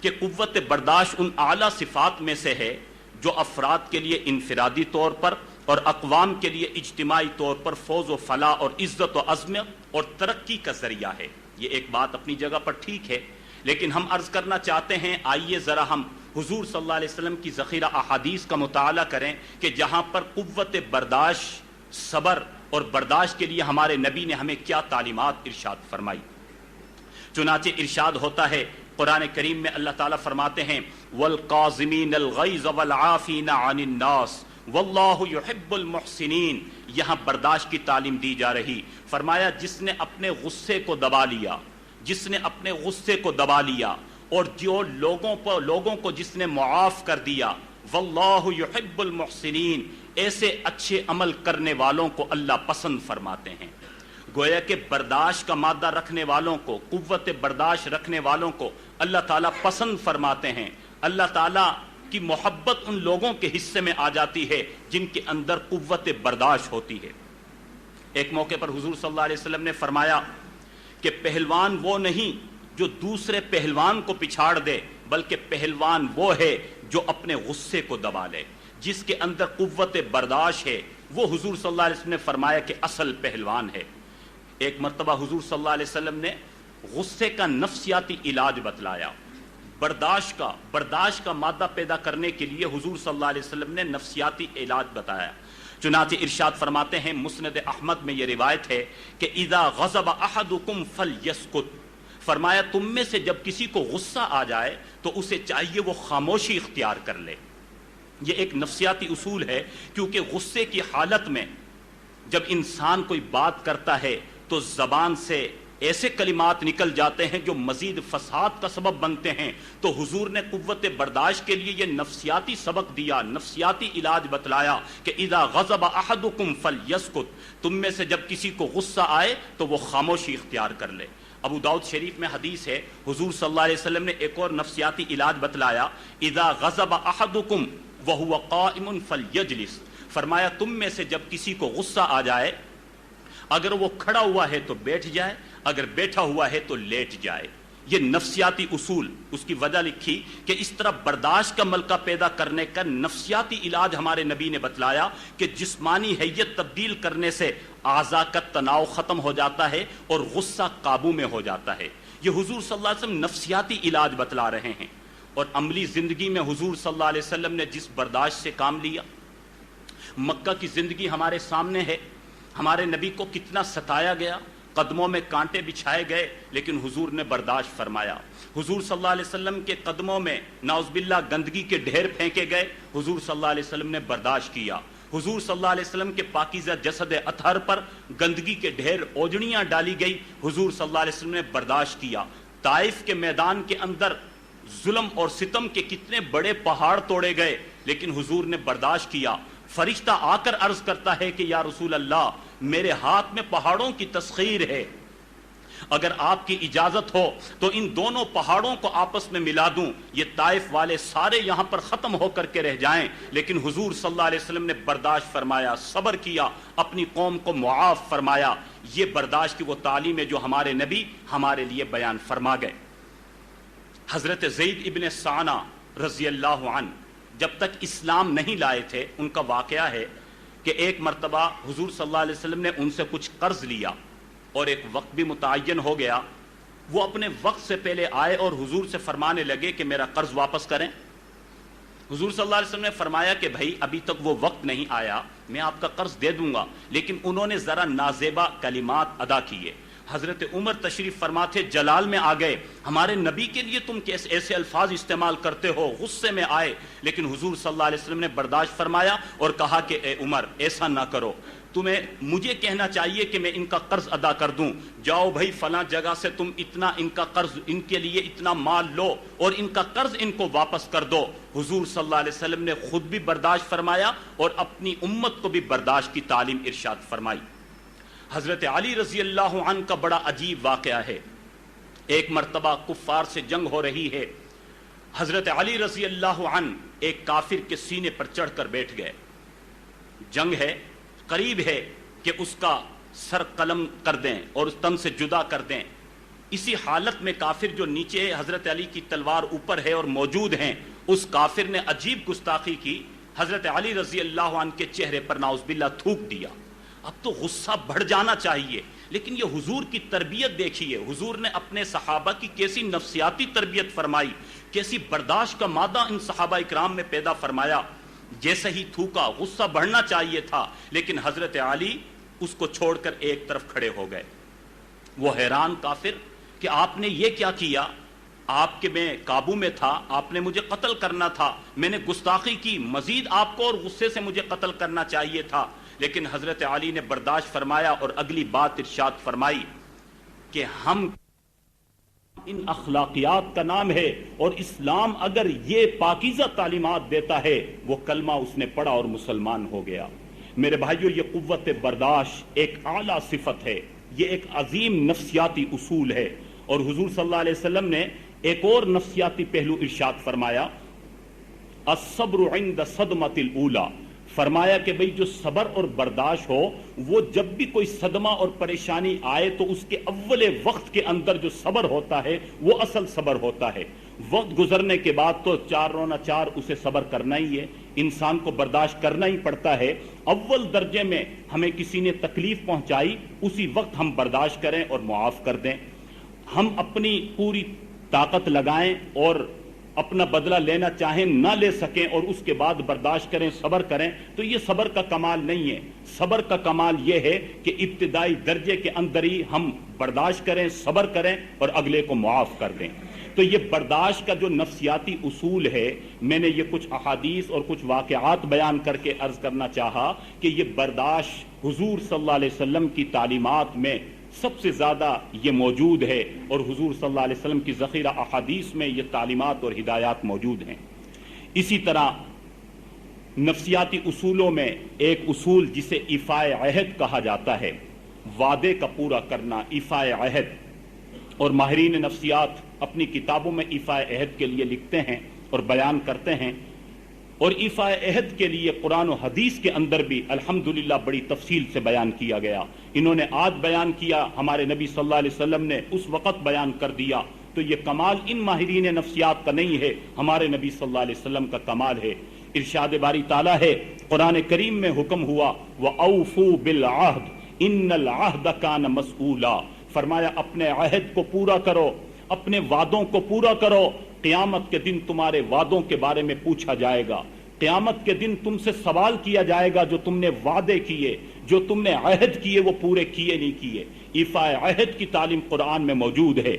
B: کہ قوت برداشت ان اعلیٰ صفات میں سے ہے جو افراد کے لیے انفرادی طور پر اور اقوام کے لیے اجتماعی طور پر فوز و فلاح اور عزت و عظمت اور ترقی کا ذریعہ ہے۔ یہ ایک بات اپنی جگہ پر ٹھیک ہے، لیکن ہم عرض کرنا چاہتے ہیں آئیے ذرا ہم حضور صلی اللہ علیہ وسلم کی ذخیرہ احادیث کا مطالعہ کریں کہ جہاں پر قوت برداشت، صبر اور برداشت کے لیے ہمارے نبی نے ہمیں کیا تعلیمات ارشاد فرمائی۔ چنانچہ ارشاد ہوتا ہے قرآن کریم میں، اللہ تعالیٰ فرماتے ہیں وَالْقَاظِمِينَ الْغَيْظَ وَالْعَافِينَ عَنِ النَّاسِ وَاللَّهُ يُحِبُّ الْمُحْسِنِينَ۔ یہاں برداشت کی تعلیم دی جا رہی، فرمایا جس نے اپنے غصے کو دبا لیا، جس نے اپنے غصے کو دبا لیا اور جو لوگوں کو جس نے معاف کر دیا، واللہ یحب المحسنین، ایسے اچھے عمل کرنے والوں کو اللہ پسند فرماتے ہیں۔ گویا کہ برداشت کا مادہ رکھنے والوں کو، قوت برداشت رکھنے والوں کو اللہ تعالیٰ پسند فرماتے ہیں۔ اللہ تعالیٰ کی محبت ان لوگوں کے حصے میں آ جاتی ہے جن کے اندر قوت برداشت ہوتی ہے۔ ایک موقع پر حضور صلی اللہ علیہ وسلم نے فرمایا کہ پہلوان وہ نہیں جو دوسرے پہلوان کو پچھاڑ دے، بلکہ پہلوان وہ ہے جو اپنے غصے کو دبا لے، جس کے اندر قوت برداشت ہے، وہ حضور صلی اللہ علیہ وسلم نے فرمایا کہ اصل پہلوان ہے۔ ایک مرتبہ حضور صلی اللہ علیہ وسلم نے غصے کا نفسیاتی علاج بتلایا، برداشت کا مادہ پیدا کرنے کے لیے حضور صلی اللہ علیہ وسلم نے نفسیاتی علاج بتایا۔ چنانچہ ارشاد فرماتے ہیں، مسند احمد میں یہ روایت ہے کہ اذا غضب احدکم فلیسکت، فرمایا تم میں سے جب کسی کو غصہ آ جائے تو اسے چاہیے وہ خاموشی اختیار کر لے۔ یہ ایک نفسیاتی اصول ہے، کیونکہ غصے کی حالت میں جب انسان کوئی بات کرتا ہے تو زبان سے ایسے کلمات نکل جاتے ہیں جو مزید فساد کا سبب بنتے ہیں۔ تو حضور نے قوت برداشت کے لیے یہ نفسیاتی سبق دیا، نفسیاتی علاج بتلایا کہ اذا غضب احدکم فلیسکت، تم میں سے جب کسی کو غصہ آئے تو وہ خاموشی اختیار کر لے۔ ابو داؤد شریف میں حدیث ہے، حضور صلی اللہ علیہ وسلم نے ایک اور نفسیاتی علاج بتلایا، اذا غضب احدکم وهو قائم فلیجلس، فرمایا تم میں سے جب کسی کو غصہ آ جائے، اگر وہ کھڑا ہوا ہے تو بیٹھ جائے، اگر بیٹھا ہوا ہے تو لیٹ جائے۔ یہ نفسیاتی اصول، اس کی وجہ لکھی کہ اس طرح برداشت کا ملکہ پیدا کرنے کا نفسیاتی علاج ہمارے نبی نے بتلایا کہ جسمانی حیت تبدیل کرنے سے اعضاء کا تناؤ ختم ہو جاتا ہے اور غصہ قابو میں ہو جاتا ہے۔ یہ حضور صلی اللہ علیہ وسلم نفسیاتی علاج بتلا رہے ہیں، اور عملی زندگی میں حضور صلی اللہ علیہ وسلم نے جس برداشت سے کام لیا۔ مکہ کی زندگی ہمارے سامنے ہے، ہمارے نبی کو کتنا ستایا گیا، قدموں میں کانٹے بچھائے گئے، لیکن حضور نے برداشت فرمایا۔ حضور صلی اللہ علیہ وسلم کے قدموں میں نعوذ باللہ گندگی کے ڈھیر پھینکے گئے، حضور صلی اللہ علیہ وسلم نے برداشت کیا۔ حضور صلی اللہ علیہ وسلم کے پاکیزہ جسد اطہر پر گندگی کے ڈھیر اوجڑیاں ڈالی گئی، حضور صلی اللہ علیہ وسلم نے برداشت کیا۔ طائف کے میدان کے اندر ظلم اور ستم کے کتنے بڑے پہاڑ توڑے گئے، لیکن حضور نے برداشت کیا۔ فرشتہ آ کر عرض کرتا ہے کہ یا رسول اللہ میرے ہاتھ میں پہاڑوں کی تسخیر ہے، اگر آپ کی اجازت ہو تو ان دونوں پہاڑوں کو آپس میں ملا دوں، یہ طائف والے سارے یہاں پر ختم ہو کر کے رہ جائیں۔ لیکن حضور صلی اللہ علیہ وسلم نے برداشت فرمایا، صبر کیا، اپنی قوم کو معاف فرمایا۔ یہ برداشت کی وہ تعلیم ہے جو ہمارے نبی ہمارے لیے بیان فرما گئے۔ حضرت زید ابن سعنہ رضی اللہ عنہ جب تک اسلام نہیں لائے تھے، ان کا واقعہ ہے کہ ایک مرتبہ حضور صلی اللہ علیہ وسلم نے ان سے کچھ قرض لیا اور ایک وقت بھی متعین ہو گیا۔ وہ اپنے وقت سے پہلے آئے اور حضور سے فرمانے لگے کہ میرا قرض واپس کریں۔ حضور صلی اللہ علیہ وسلم نے فرمایا کہ بھائی ابھی تک وہ وقت نہیں آیا، میں آپ کا قرض دے دوں گا، لیکن انہوں نے ذرا نازیبا کلمات ادا کیے۔ حضرت عمر تشریف فرما تھے، جلال میں آ گئے، ہمارے نبی کے لیے تم کیسے ایسے الفاظ استعمال کرتے ہو، غصے میں آئے۔ لیکن حضور صلی اللہ علیہ وسلم نے برداشت فرمایا اور کہا کہ اے عمر ایسا نہ کرو، تمہیں مجھے کہنا چاہیے کہ میں ان کا قرض ادا کر دوں، جاؤ بھائی فلاں جگہ سے تم اتنا ان کا قرض، ان کے لیے اتنا مال لو اور ان کا قرض ان کو واپس کر دو۔ حضور صلی اللہ علیہ وسلم نے خود بھی برداشت فرمایا اور اپنی امت کو بھی برداشت کی تعلیم ارشاد فرمائی۔ حضرت علی رضی اللہ عنہ کا بڑا عجیب واقعہ ہے۔ ایک مرتبہ کفار سے جنگ ہو رہی ہے، حضرت علی رضی اللہ عنہ ایک کافر کے سینے پر چڑھ کر بیٹھ گئے۔ جنگ ہے، قریب ہے کہ اس کا سر قلم کر دیں اور اس تن سے جدا کر دیں۔ اسی حالت میں کافر جو نیچے ہے، حضرت علی کی تلوار اوپر ہے اور موجود ہیں، اس کافر نے عجیب گستاخی کی، حضرت علی رضی اللہ عنہ کے چہرے پر نعوذ باللہ تھوک دیا۔ اب تو غصہ بڑھ جانا چاہیے، لیکن یہ حضور کی تربیت دیکھیے، حضور نے اپنے صحابہ کی کیسی نفسیاتی تربیت فرمائی، کیسی برداشت کا مادہ ان صحابہ اکرام میں پیدا فرمایا۔ جیسے ہی تھوکا، غصہ بڑھنا چاہیے تھا، لیکن حضرت علی اس کو چھوڑ کر ایک طرف کھڑے ہو گئے۔ وہ حیران کافر کہ آپ نے یہ کیا کیا، آپ کے میں قابو میں تھا، آپ نے مجھے قتل کرنا تھا، میں نے گستاخی کی، مزید آپ کو اور غصے سے مجھے قتل کرنا چاہیے تھا۔ لیکن حضرت علی نے برداشت فرمایا اور اگلی بات ارشاد فرمائی کہ ہم ان اخلاقیات کا نام ہے، اور اسلام اگر یہ پاکیزہ تعلیمات دیتا ہے، وہ کلمہ اس نے پڑھا اور مسلمان ہو گیا۔ میرے بھائیو، یہ قوت برداشت ایک اعلیٰ صفت ہے، یہ ایک عظیم نفسیاتی اصول ہے، اور حضور صلی اللہ علیہ وسلم نے ایک اور نفسیاتی پہلو ارشاد فرمایا، الصبر عند صدمۃ الاولی، فرمایا کہ بھئی جو صبر اور برداشت ہو، وہ جب بھی کوئی صدمہ اور پریشانی آئے تو اس کے اول وقت کے اندر جو صبر ہوتا ہے وہ اصل صبر ہوتا ہے۔ وقت گزرنے کے بعد تو چار رونا چار اسے صبر کرنا ہی ہے، انسان کو برداشت کرنا ہی پڑتا ہے۔ اول درجے میں ہمیں کسی نے تکلیف پہنچائی، اسی وقت ہم برداشت کریں اور معاف کر دیں۔ ہم اپنی پوری طاقت لگائیں اور اپنا بدلہ لینا چاہیں، نہ لے سکیں اور اس کے بعد برداشت کریں، صبر کریں، تو یہ صبر کا کمال نہیں ہے۔ صبر کا کمال یہ ہے کہ ابتدائی درجے کے اندر ہی ہم برداشت کریں، صبر کریں اور اگلے کو معاف کر دیں۔ تو یہ برداشت کا جو نفسیاتی اصول ہے، میں نے یہ کچھ احادیث اور کچھ واقعات بیان کر کے عرض کرنا چاہا کہ یہ برداشت حضور صلی اللہ علیہ وسلم کی تعلیمات میں سب سے زیادہ یہ موجود ہے، اور حضور صلی اللہ علیہ وسلم کی ذخیرہ احادیث میں یہ تعلیمات اور ہدایات موجود ہیں۔ اسی طرح نفسیاتی اصولوں میں ایک اصول جسے ایفائے عہد کہا جاتا ہے، وعدے کا پورا کرنا، ایفائے عہد، اور ماہرین نفسیات اپنی کتابوں میں ایفائے عہد کے لیے لکھتے ہیں اور بیان کرتے ہیں، اور ایفائے عہد کے لیے قرآن و حدیث کے اندر بھی الحمدللہ بڑی تفصیل سے بیان کیا گیا۔ انہوں نے آج بیان کیا، ہمارے نبی صلی اللہ علیہ وسلم نے اس وقت بیان کر دیا، تو یہ کمال ان ماہرین نفسیات کا نہیں ہے، ہمارے نبی صلی اللہ علیہ وسلم کا کمال ہے۔ ارشاد باری تعالیٰ ہے، قرآن کریم میں حکم ہوا، وَأَوْفُوا بِالْعَهْدِ إِنَّ الْعَهْدَ كَانَ مَسْئُولًا، فرمایا اپنے عہد کو پورا کرو، اپنے وعدوں کو پورا کرو، قیامت کے دن تمہارے وعدوں کے بارے میں پوچھا جائے گا، قیامت کے دن تم سے سوال کیا جائے گا، جو تم نے وعدے کیے، جو تم نے عہد کیے وہ پورے کیے نہیں کیے۔ ایفائے عہد کی تعلیم قرآن میں موجود ہے،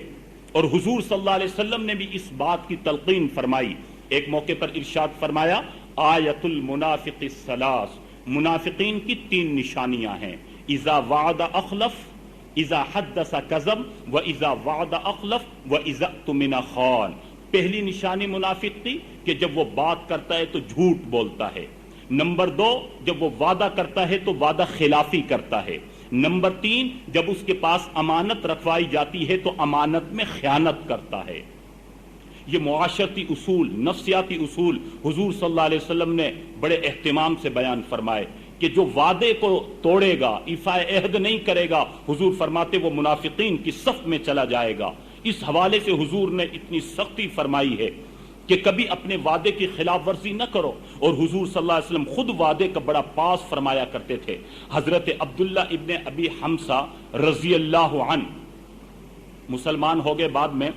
B: اور حضور صلی اللہ علیہ وسلم نے بھی اس بات کی تلقین فرمائی۔ ایک موقع پر ارشاد فرمایا، آیت المنافق الثلاث، منافقین کی 3 نشانیاں ہیں، اذا وعد اخلف، اذا حدث کذب، و اذا وعد اخلف، و اذا اؤتمن خان۔ پہلی نشانی منافق کی کہ جب وہ بات کرتا ہے تو جھوٹ بولتا ہے،
C: نمبر 2 جب وہ وعدہ کرتا ہے تو وعدہ خلافی کرتا ہے، نمبر 3 جب اس کے پاس امانت رکھوائی جاتی ہے تو امانت میں خیانت کرتا ہے۔ یہ معاشرتی اصول، نفسیاتی اصول حضور صلی اللہ علیہ وسلم نے بڑے اہتمام سے بیان فرمائے کہ جو وعدے کو توڑے گا، ایفائے عہد نہیں کرے گا، حضور فرماتے وہ منافقین کی صف میں چلا جائے گا۔ اس حوالے سے حضور نے اتنی سختی فرمائی ہے کہ کبھی اپنے وعدے کی خلاف ورزی نہ کرو، اور حضور صلی اللہ علیہ وسلم خود وعدے کا بڑا پاس فرمایا کرتے تھے۔ حضرت عبداللہ ابن ابی حمزہ رضی اللہ عنہ مسلمان ہو گئے بعد میں،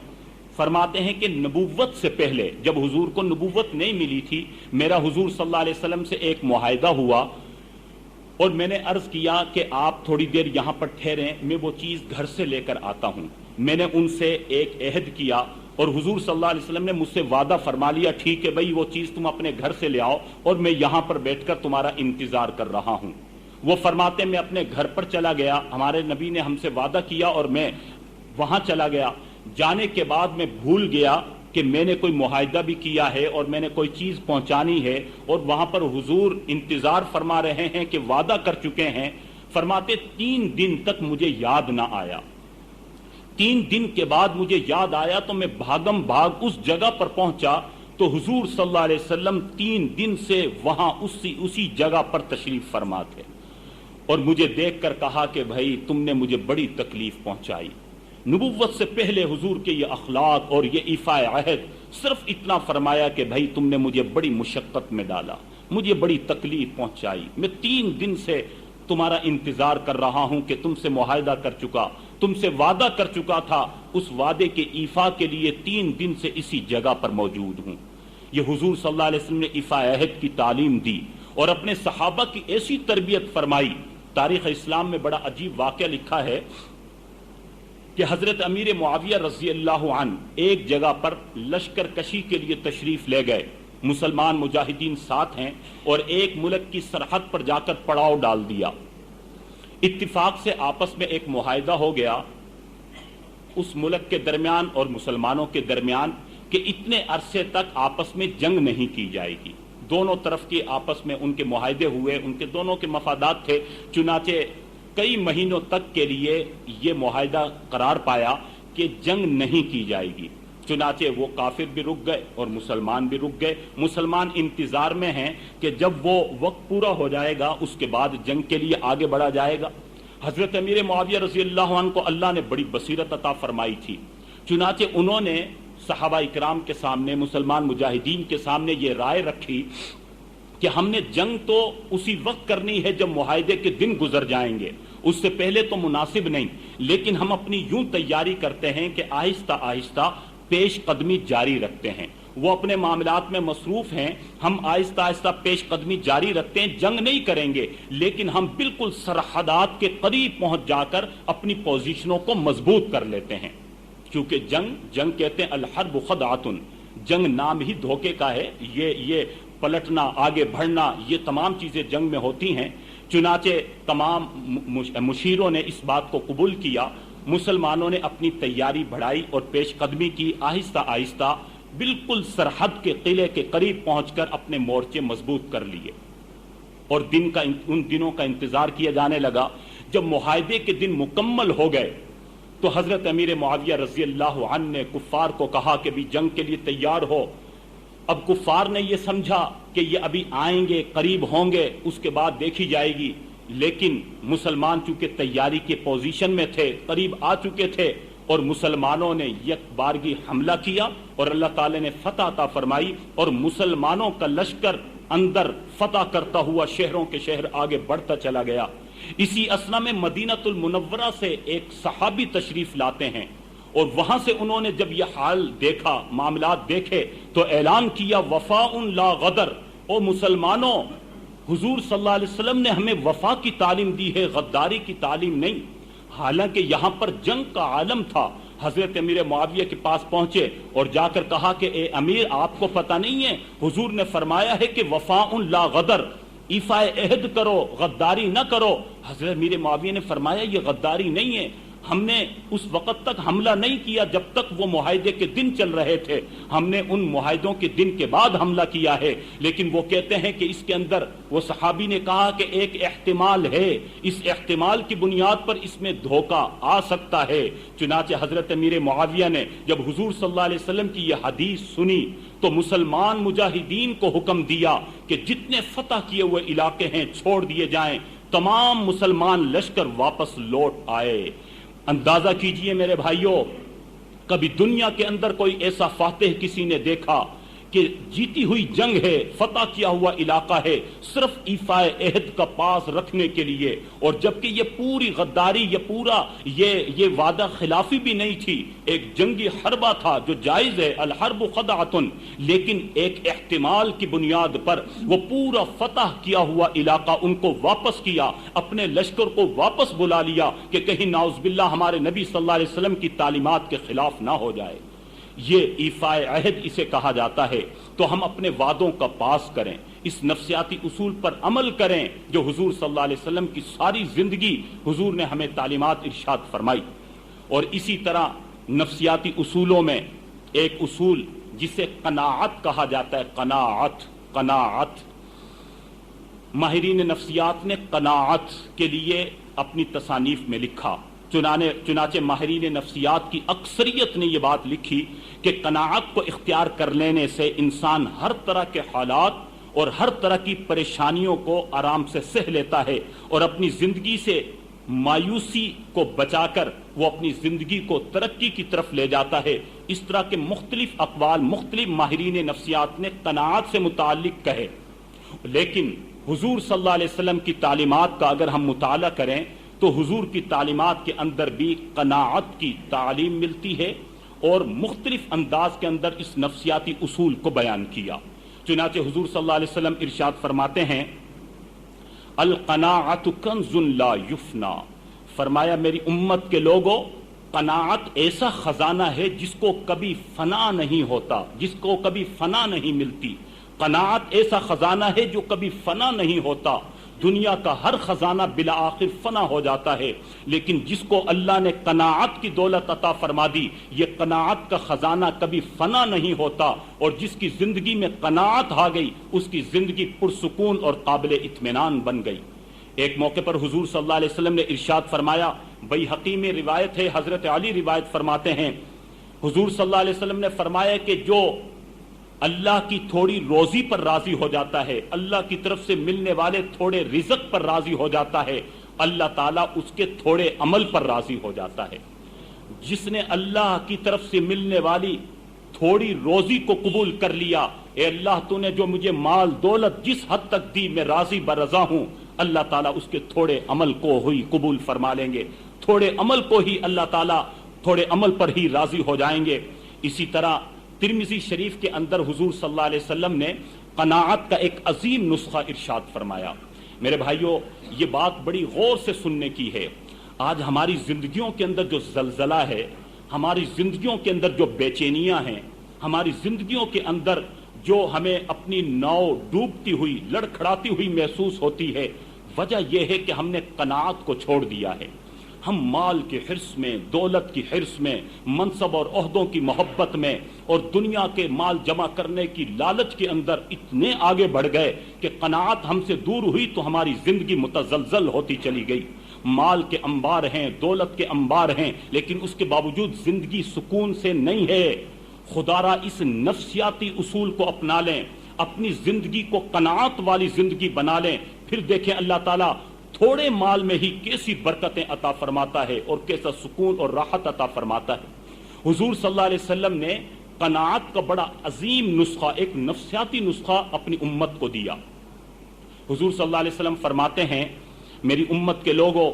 C: فرماتے ہیں کہ نبوت سے پہلے جب حضور کو نبوت نہیں ملی تھی، میرا حضور صلی اللہ علیہ وسلم سے ایک معاہدہ ہوا، اور میں نے عرض کیا کہ آپ تھوڑی دیر یہاں پر ٹھہریں، میں وہ چیز گھر سے لے کر آتا ہوں۔ میں نے ان سے ایک عہد کیا، اور حضور صلی اللہ علیہ وسلم نے مجھ سے وعدہ فرما لیا، ٹھیک ہے بھائی وہ چیز تم اپنے گھر سے لے آؤ، اور میں یہاں پر بیٹھ کر تمہارا انتظار کر رہا ہوں۔ وہ فرماتے میں اپنے گھر پر چلا گیا، ہمارے نبی نے ہم سے وعدہ کیا اور میں وہاں چلا گیا۔ جانے کے بعد میں بھول گیا کہ میں نے کوئی معاہدہ بھی کیا ہے اور میں نے کوئی چیز پہنچانی ہے، اور وہاں پر حضور انتظار فرما رہے ہیں کہ وعدہ کر چکے ہیں۔ فرماتے 3 دن تک مجھے یاد نہ آیا۔ 3 دن کے بعد مجھے یاد آیا تو میں بھاگم بھاگ اس جگہ پر پہنچا تو حضور صلی اللہ علیہ وسلم 3 دن سے وہاں اسی جگہ پر تشریف فرما تھے، اور مجھے دیکھ کر کہا کہ بھائی تم نے مجھے بڑی تکلیف پہنچائی۔ نبوت سے پہلے حضور کے یہ اخلاق اور یہ ایفائے عہد صرف اتنا فرمایا کہ بھائی تم نے مجھے بڑی مشقت میں ڈالا، مجھے بڑی تکلیف پہنچائی، میں 3 دن سے تمہارا انتظار کر رہا ہوں کہ تم سے معاہدہ کر چکا، تم سے وعدہ کر چکا تھا، اس وعدے کے ایفا کے لیے 3 دن سے اسی جگہ پر موجود ہوں۔ یہ حضور صلی اللہ علیہ وسلم نے ایفائے عہد کی تعلیم دی اور اپنے صحابہ کی ایسی تربیت فرمائی۔ تاریخ اسلام میں بڑا عجیب واقعہ لکھا ہے کہ حضرت امیر معاویہ رضی اللہ عنہ ایک جگہ پر لشکر کشی کے لیے تشریف لے گئے، مسلمان مجاہدین ساتھ ہیں، اور ایک ملک کی سرحد پر جا کر پڑاؤ ڈال دیا۔ اتفاق سے آپس میں ایک معاہدہ ہو گیا اس ملک کے درمیان اور مسلمانوں کے درمیان کہ اتنے عرصے تک آپس میں جنگ نہیں کی جائے گی۔ دونوں طرف کے آپس میں ان کے معاہدے ہوئے، ان کے دونوں کے مفادات تھے، چنانچہ کئی مہینوں تک کے لیے یہ معاہدہ قرار پایا کہ جنگ نہیں کی جائے گی۔ چنانچہ وہ کافر بھی رک گئے اور مسلمان بھی رک گئے۔ مسلمان انتظار میں ہیں کہ جب وہ وقت پورا ہو جائے گا اس کے بعد جنگ کے لیے آگے بڑھا جائے گا۔ حضرت امیر معاویہ رضی اللہ عنہ کو اللہ نے بڑی بصیرت عطا فرمائی تھی، چنانچہ انہوں نے صحابہ اکرام کے سامنے، مسلمان مجاہدین کے سامنے یہ رائے رکھی کہ ہم نے جنگ تو اسی وقت کرنی ہے جب معاہدے کے دن گزر جائیں گے، اس سے پہلے تو مناسب نہیں، لیکن ہم اپنی یوں تیاری کرتے ہیں کہ آہستہ آہستہ پیش قدمی جاری رکھتے ہیں۔ وہ اپنے معاملات میں مصروف ہیں، ہم آہستہ آہستہ پیش قدمی جاری رکھتے ہیں، جنگ نہیں کریں گے، لیکن ہم بالکل سرحدات کے قریب پہنچ جا کر اپنی پوزیشنوں کو مضبوط کر لیتے ہیں۔ کیونکہ جنگ کہتے ہیں الحرب خدعۃ، جنگ نام ہی دھوکے کا ہے، یہ پلٹنا، آگے بڑھنا، یہ تمام چیزیں جنگ میں ہوتی ہیں۔ چنانچہ تمام مشیروں نے اس بات کو قبول کیا، مسلمانوں نے اپنی تیاری بڑھائی اور پیش قدمی کی، آہستہ آہستہ بالکل سرحد کے قلعے کے قریب پہنچ کر اپنے مورچے مضبوط کر لیے، اور ان دنوں کا انتظار کیا جانے لگا۔ جب معاہدے کے دن مکمل ہو گئے تو حضرت امیر معاویہ رضی اللہ عنہ نے کفار کو کہا کہ بھی جنگ کے لیے تیار ہو۔ اب کفار نے یہ سمجھا کہ یہ ابھی آئیں گے، قریب ہوں گے، اس کے بعد دیکھی جائے گی، لیکن مسلمان چونکہ تیاری کے پوزیشن میں تھے، قریب آ چکے تھے، اور مسلمانوں نے یک بارگی حملہ کیا اور اللہ تعالی نے فتح عطا فرمائی، اور مسلمانوں کا لشکر اندر فتح کرتا ہوا شہروں کے شہر آگے بڑھتا چلا گیا۔ اسی اسنا میں مدینہ المنورہ سے ایک صحابی تشریف لاتے ہیں، اور وہاں سے انہوں نے جب یہ حال دیکھا، معاملات دیکھے، تو اعلان کیا وفاء لا غدر، او مسلمانوں، حضور صلی اللہ علیہ وسلم نے ہمیں وفا کی تعلیم دی ہے، غداری کی تعلیم نہیں۔ حالانکہ یہاں پر جنگ کا عالم تھا۔ حضرت امیر معاویہ کے پاس پہنچے اور جا کر کہا کہ اے امیر، آپ کو پتہ نہیں ہے حضور نے فرمایا ہے کہ وفاء لا غدر، ایفائے عہد کرو، غداری نہ کرو۔ حضرت امیر معاویہ نے فرمایا یہ غداری نہیں ہے، ہم نے اس وقت تک حملہ نہیں کیا جب تک وہ معاہدے کے دن چل رہے تھے، ہم نے ان معاہدوں کے دن کے بعد حملہ کیا ہے۔ لیکن وہ کہتے ہیں کہ اس کے اندر، وہ صحابی نے کہا کہ ایک احتمال ہے، اس احتمال کی بنیاد پر اس میں دھوکہ آ سکتا ہے۔ چنانچہ حضرت امیر معاویہ نے جب حضور صلی اللہ علیہ وسلم کی یہ حدیث سنی تو مسلمان مجاہدین کو حکم دیا کہ جتنے فتح کیے ہوئے علاقے ہیں چھوڑ دیے جائیں، تمام مسلمان لشکر واپس لوٹ آئے۔ اندازہ کیجئے میرے بھائیوں، کبھی دنیا کے اندر کوئی ایسا فاتح کسی نے دیکھا کہ جیتی ہوئی جنگ ہے، فتح کیا ہوا علاقہ ہے، صرف ایفائے عہد کا پاس رکھنے کے لیے، اور جبکہ یہ پوری غداری، یہ پورا یہ وعدہ خلافی بھی نہیں تھی، ایک جنگی حربہ تھا جو جائز ہے، الحرب خدعۃ، لیکن ایک احتمال کی بنیاد پر وہ پورا فتح کیا ہوا علاقہ ان کو واپس کیا، اپنے لشکر کو واپس بلا لیا کہ کہیں نعوذ باللہ ہمارے نبی صلی اللہ علیہ وسلم کی تعلیمات کے خلاف نہ ہو جائے۔ یہ ایفائے عہد اسے کہا جاتا ہے۔ تو ہم اپنے وعدوں کا پاس کریں، اس نفسیاتی اصول پر عمل کریں جو حضور صلی اللہ علیہ وسلم کی ساری زندگی حضور نے ہمیں تعلیمات ارشاد فرمائی۔ اور اسی طرح نفسیاتی اصولوں میں ایک اصول جسے قناعت کہا جاتا ہے، قناعت ماہرین نفسیات نے قناعت کے لیے اپنی تصانیف میں لکھا۔ چنانچہ ماہرین نفسیات کی اکثریت نے یہ بات لکھی کہ قناعت کو اختیار کر لینے سے انسان ہر طرح کے حالات اور ہر طرح کی پریشانیوں کو آرام سے سہ لیتا ہے، اور اپنی زندگی سے مایوسی کو بچا کر وہ اپنی زندگی کو ترقی کی طرف لے جاتا ہے۔ اس طرح کے مختلف اقوال مختلف ماہرین نفسیات نے قناعت سے متعلق کہے، لیکن حضور صلی اللہ علیہ وسلم کی تعلیمات کا اگر ہم مطالعہ کریں تو حضور کی تعلیمات کے اندر بھی قناعت کی تعلیم ملتی ہے، اور مختلف انداز کے اندر اس نفسیاتی اصول کو بیان کیا۔ چنانچہ حضور صلی اللہ علیہ وسلم ارشاد فرماتے ہیں، القناعت کنز لا یفنا، فرمایا میری امت کے لوگوں، قناعت ایسا خزانہ ہے جس کو کبھی فنا نہیں ہوتا، جس کو کبھی فنا نہیں ملتی۔ قناعت ایسا خزانہ ہے جو کبھی فنا نہیں ہوتا۔ دنیا کا ہر خزانہ بلا آخر فنا ہو جاتا ہے، لیکن جس کو اللہ نے قناعت کی دولت عطا فرما دی، یہ قناعت کا خزانہ کبھی فنا نہیں ہوتا، اور جس کی زندگی میں قناعت آ گئی اس کی زندگی پرسکون اور قابل اطمینان بن گئی۔ ایک موقع پر حضور صلی اللہ علیہ وسلم نے ارشاد فرمایا، بیہقی میں روایت ہے، حضرت علی روایت فرماتے ہیں، حضور صلی اللہ علیہ وسلم نے فرمایا کہ جو اللہ کی تھوڑی روزی پر راضی ہو جاتا ہے، اللہ کی طرف سے ملنے والے تھوڑے رزق پر راضی ہو جاتا ہے، اللہ تعالیٰ اس کے تھوڑے عمل پر راضی ہو جاتا ہے۔ جس نے اللہ کی طرف سے ملنے والی تھوڑی روزی کو قبول کر لیا، اے اللہ تو نے جو مجھے مال دولت جس حد تک دی میں راضی برضا ہوں، اللہ تعالیٰ اس کے تھوڑے عمل کو ہی قبول فرما لیں گے، تھوڑے عمل کو ہی اللہ تعالیٰ تھوڑے عمل پر ہی راضی ہو جائیں گے۔ اسی طرح ترمذی شریف کے اندر حضور صلی اللہ علیہ وسلم نے قناعت کا ایک عظیم نسخہ ارشاد فرمایا۔ میرے بھائیوں، یہ بات بڑی غور سے سننے کی ہے۔ آج ہماری زندگیوں کے اندر جو زلزلہ ہے، ہماری زندگیوں کے اندر جو بے چینیاں ہیں، ہماری زندگیوں کے اندر جو ہمیں اپنی ناؤ ڈوبتی ہوئی لڑکھڑاتی ہوئی محسوس ہوتی ہے، وجہ یہ ہے کہ ہم نے قناعت کو چھوڑ دیا ہے۔ ہم مال کے حرص میں، دولت کی حرص میں، منصب اور عہدوں کی محبت میں اور دنیا کے مال جمع کرنے کی لالچ کے اندر اتنے آگے بڑھ گئے کہ قناعت ہم سے دور ہوئی تو ہماری زندگی متزلزل ہوتی چلی گئی۔ مال کے انبار ہیں، دولت کے انبار ہیں، لیکن اس کے باوجود زندگی سکون سے نہیں ہے۔ خدا را اس نفسیاتی اصول کو اپنا لیں، اپنی زندگی کو قناعت والی زندگی بنا لیں، پھر دیکھیں اللہ تعالیٰ تھوڑے مال میں ہی کیسی برکتیں عطا فرماتا ہے اور کیسا سکون اور راحت عطا فرماتا ہے۔ حضور صلی اللہ علیہ وسلم نے قناعت کا بڑا عظیم نسخہ، ایک نفسیاتی نسخہ اپنی امت کو دیا۔ حضور صلی اللہ علیہ وسلم فرماتے ہیں، میری امت کے لوگوں،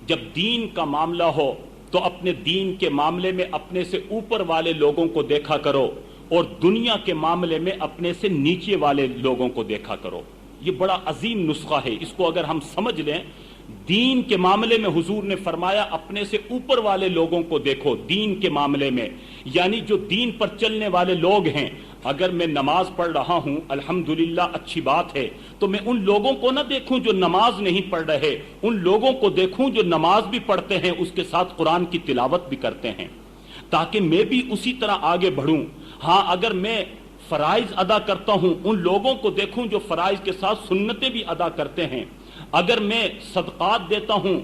C: جب دین کا معاملہ ہو تو اپنے دین کے معاملے میں اپنے سے اوپر والے لوگوں کو دیکھا کرو، اور دنیا کے معاملے میں اپنے سے نیچے والے لوگوں کو دیکھا کرو۔ یہ بڑا عظیم نسخہ ہے، اس کو اگر ہم سمجھ لیں، دین کے معاملے میں حضور نے فرمایا اپنے سے اوپر والے لوگوں کو دیکھو۔ دین کے معاملے میں یعنی جو دین پر چلنے والے لوگ ہیں، اگر میں نماز پڑھ رہا ہوں الحمدللہ اچھی بات ہے، تو میں ان لوگوں کو نہ دیکھوں جو نماز نہیں پڑھ رہے، ان لوگوں کو دیکھوں جو نماز بھی پڑھتے ہیں، اس کے ساتھ قرآن کی تلاوت بھی کرتے ہیں، تاکہ میں بھی اسی طرح آگے بڑھوں۔ ہاں اگر میں فرائض ادا کرتا ہوں، ان لوگوں کو دیکھوں جو فرائض کے ساتھ سنتیں بھی ادا کرتے ہیں۔ اگر میں صدقات دیتا ہوں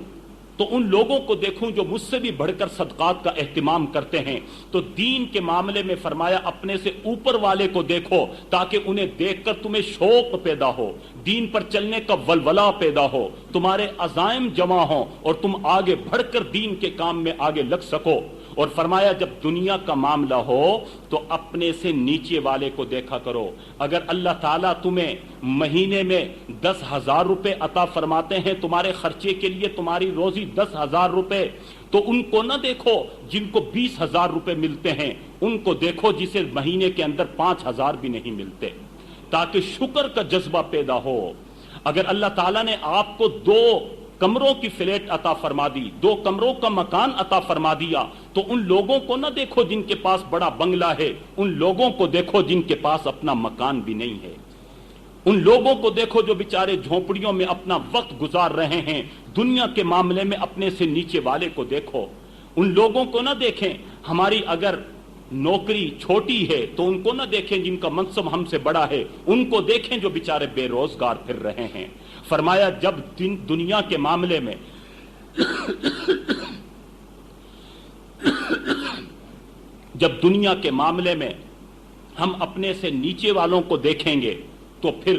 C: تو ان لوگوں کو دیکھوں جو مجھ سے بھی بڑھ کر صدقات کا اہتمام کرتے ہیں۔ تو دین کے معاملے میں فرمایا اپنے سے اوپر والے کو دیکھو تاکہ انہیں دیکھ کر تمہیں شوق پیدا ہو، دین پر چلنے کا ولولہ پیدا ہو، تمہارے عزائم جمع ہوں اور تم آگے بڑھ کر دین کے کام میں آگے لگ سکو۔ اور فرمایا جب دنیا کا معاملہ ہو تو اپنے سے نیچے والے کو دیکھا کرو۔ اگر اللہ تعالیٰ تمہیں مہینے میں 10,000 روپے عطا فرماتے ہیں تمہارے خرچے کے لیے، تمہاری روزی 10,000 روپے، تو ان کو نہ دیکھو جن کو 20,000 روپے ملتے ہیں، ان کو دیکھو جسے مہینے کے اندر 5,000 بھی نہیں ملتے، تاکہ شکر کا جذبہ پیدا ہو۔ اگر اللہ تعالیٰ نے آپ کو 2 کمروں کی فلیٹ عطا فرما دی، 2 کمروں کا مکان عطا فرما دیا، تو ان لوگوں کو نہ دیکھو جن کے پاس بڑا بنگلہ ہے، ان لوگوں کو دیکھو جن کے پاس اپنا مکان بھی نہیں ہے۔ ان لوگوں کو دیکھو جو بیچارے جھونپڑیوں میں اپنا وقت گزار رہے ہیں۔ دنیا کے معاملے میں اپنے سے نیچے والے کو دیکھو، ان لوگوں کو نہ دیکھیں۔ ہماری اگر نوکری چھوٹی ہے تو ان کو نہ دیکھیں جن کا منصب ہم سے بڑا ہے، ان کو دیکھیں جو بیچارے بے روزگار پھر رہے ہیں۔ فرمایا جب دنیا کے معاملے میں جب دنیا کے معاملے میں ہم اپنے سے نیچے والوں کو دیکھیں گے تو پھر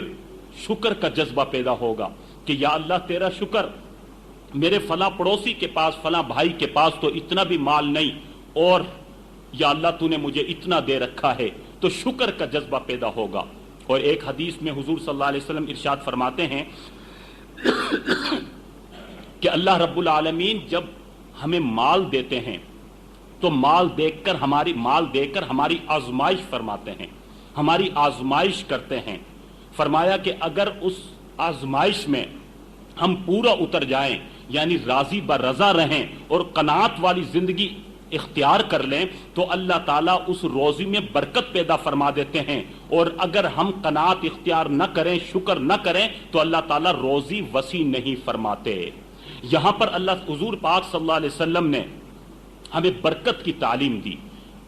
C: شکر کا جذبہ پیدا ہوگا کہ یا اللہ تیرا شکر، میرے فلاں پڑوسی کے پاس، فلاں بھائی کے پاس تو اتنا بھی مال نہیں، اور یا اللہ تو نے مجھے اتنا دے رکھا ہے، تو شکر کا جذبہ پیدا ہوگا۔ اور ایک حدیث میں حضور صلی اللہ علیہ وسلم ارشاد فرماتے ہیں کہ اللہ رب العالمین جب ہمیں مال دیتے ہیں تو مال دے کر ہماری آزمائش فرماتے ہیں، ہماری آزمائش کرتے ہیں۔ فرمایا کہ اگر اس آزمائش میں ہم پورا اتر جائیں، یعنی راضی برضا رہیں اور قناعت والی زندگی اختیار کر لیں، تو اللہ تعالیٰ اس روزی میں برکت پیدا فرما دیتے ہیں، اور اگر ہم قناعت اختیار نہ کریں، شکر نہ کریں، تو اللہ تعالیٰ روزی وسیع نہیں فرماتے۔ یہاں پر اللہ حضور پاک صلی اللہ علیہ وسلم نے ہمیں برکت کی تعلیم دی۔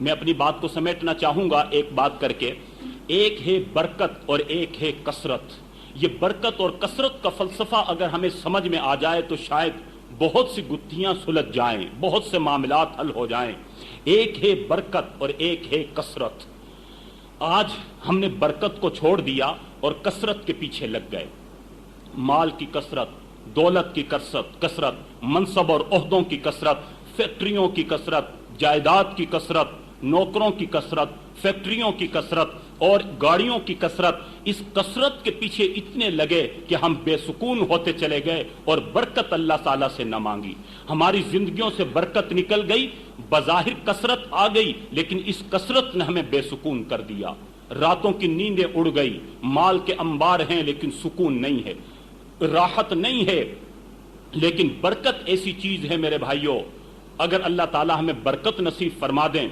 C: میں اپنی بات کو سمیٹنا چاہوں گا ایک بات کر کے۔ ایک ہے برکت اور ایک ہے کثرت۔ یہ برکت اور کثرت کا فلسفہ اگر ہمیں سمجھ میں آ جائے تو شاید بہت سی گتھیاں سلجھ جائیں، بہت سے معاملات حل ہو جائیں۔ ایک ہے برکت اور ایک ہے کثرت۔ آج ہم نے برکت کو چھوڑ دیا اور کثرت کے پیچھے لگ گئے۔ مال کی کثرت، دولت کی کثرت، منصب اور عہدوں کی کثرت، فیکٹریوں کی کثرت، جائیداد کی کثرت، نوکروں کی کثرت، فیکٹریوں کی کثرت اور گاڑیوں کی کثرت۔ اس کثرت کے پیچھے اتنے لگے کہ ہم بے سکون ہوتے چلے گئے اور برکت اللہ تعالیٰ سے نہ مانگی۔ ہماری زندگیوں سے برکت نکل گئی، بظاہر کثرت آ گئی، لیکن اس کثرت نے ہمیں بے سکون کر دیا۔ راتوں کی نیندیں اڑ گئی، مال کے انبار ہیں لیکن سکون نہیں ہے، راحت نہیں ہے۔ لیکن برکت ایسی چیز ہے میرے بھائیوں، اگر اللہ تعالیٰ ہمیں برکت نصیب فرما دیں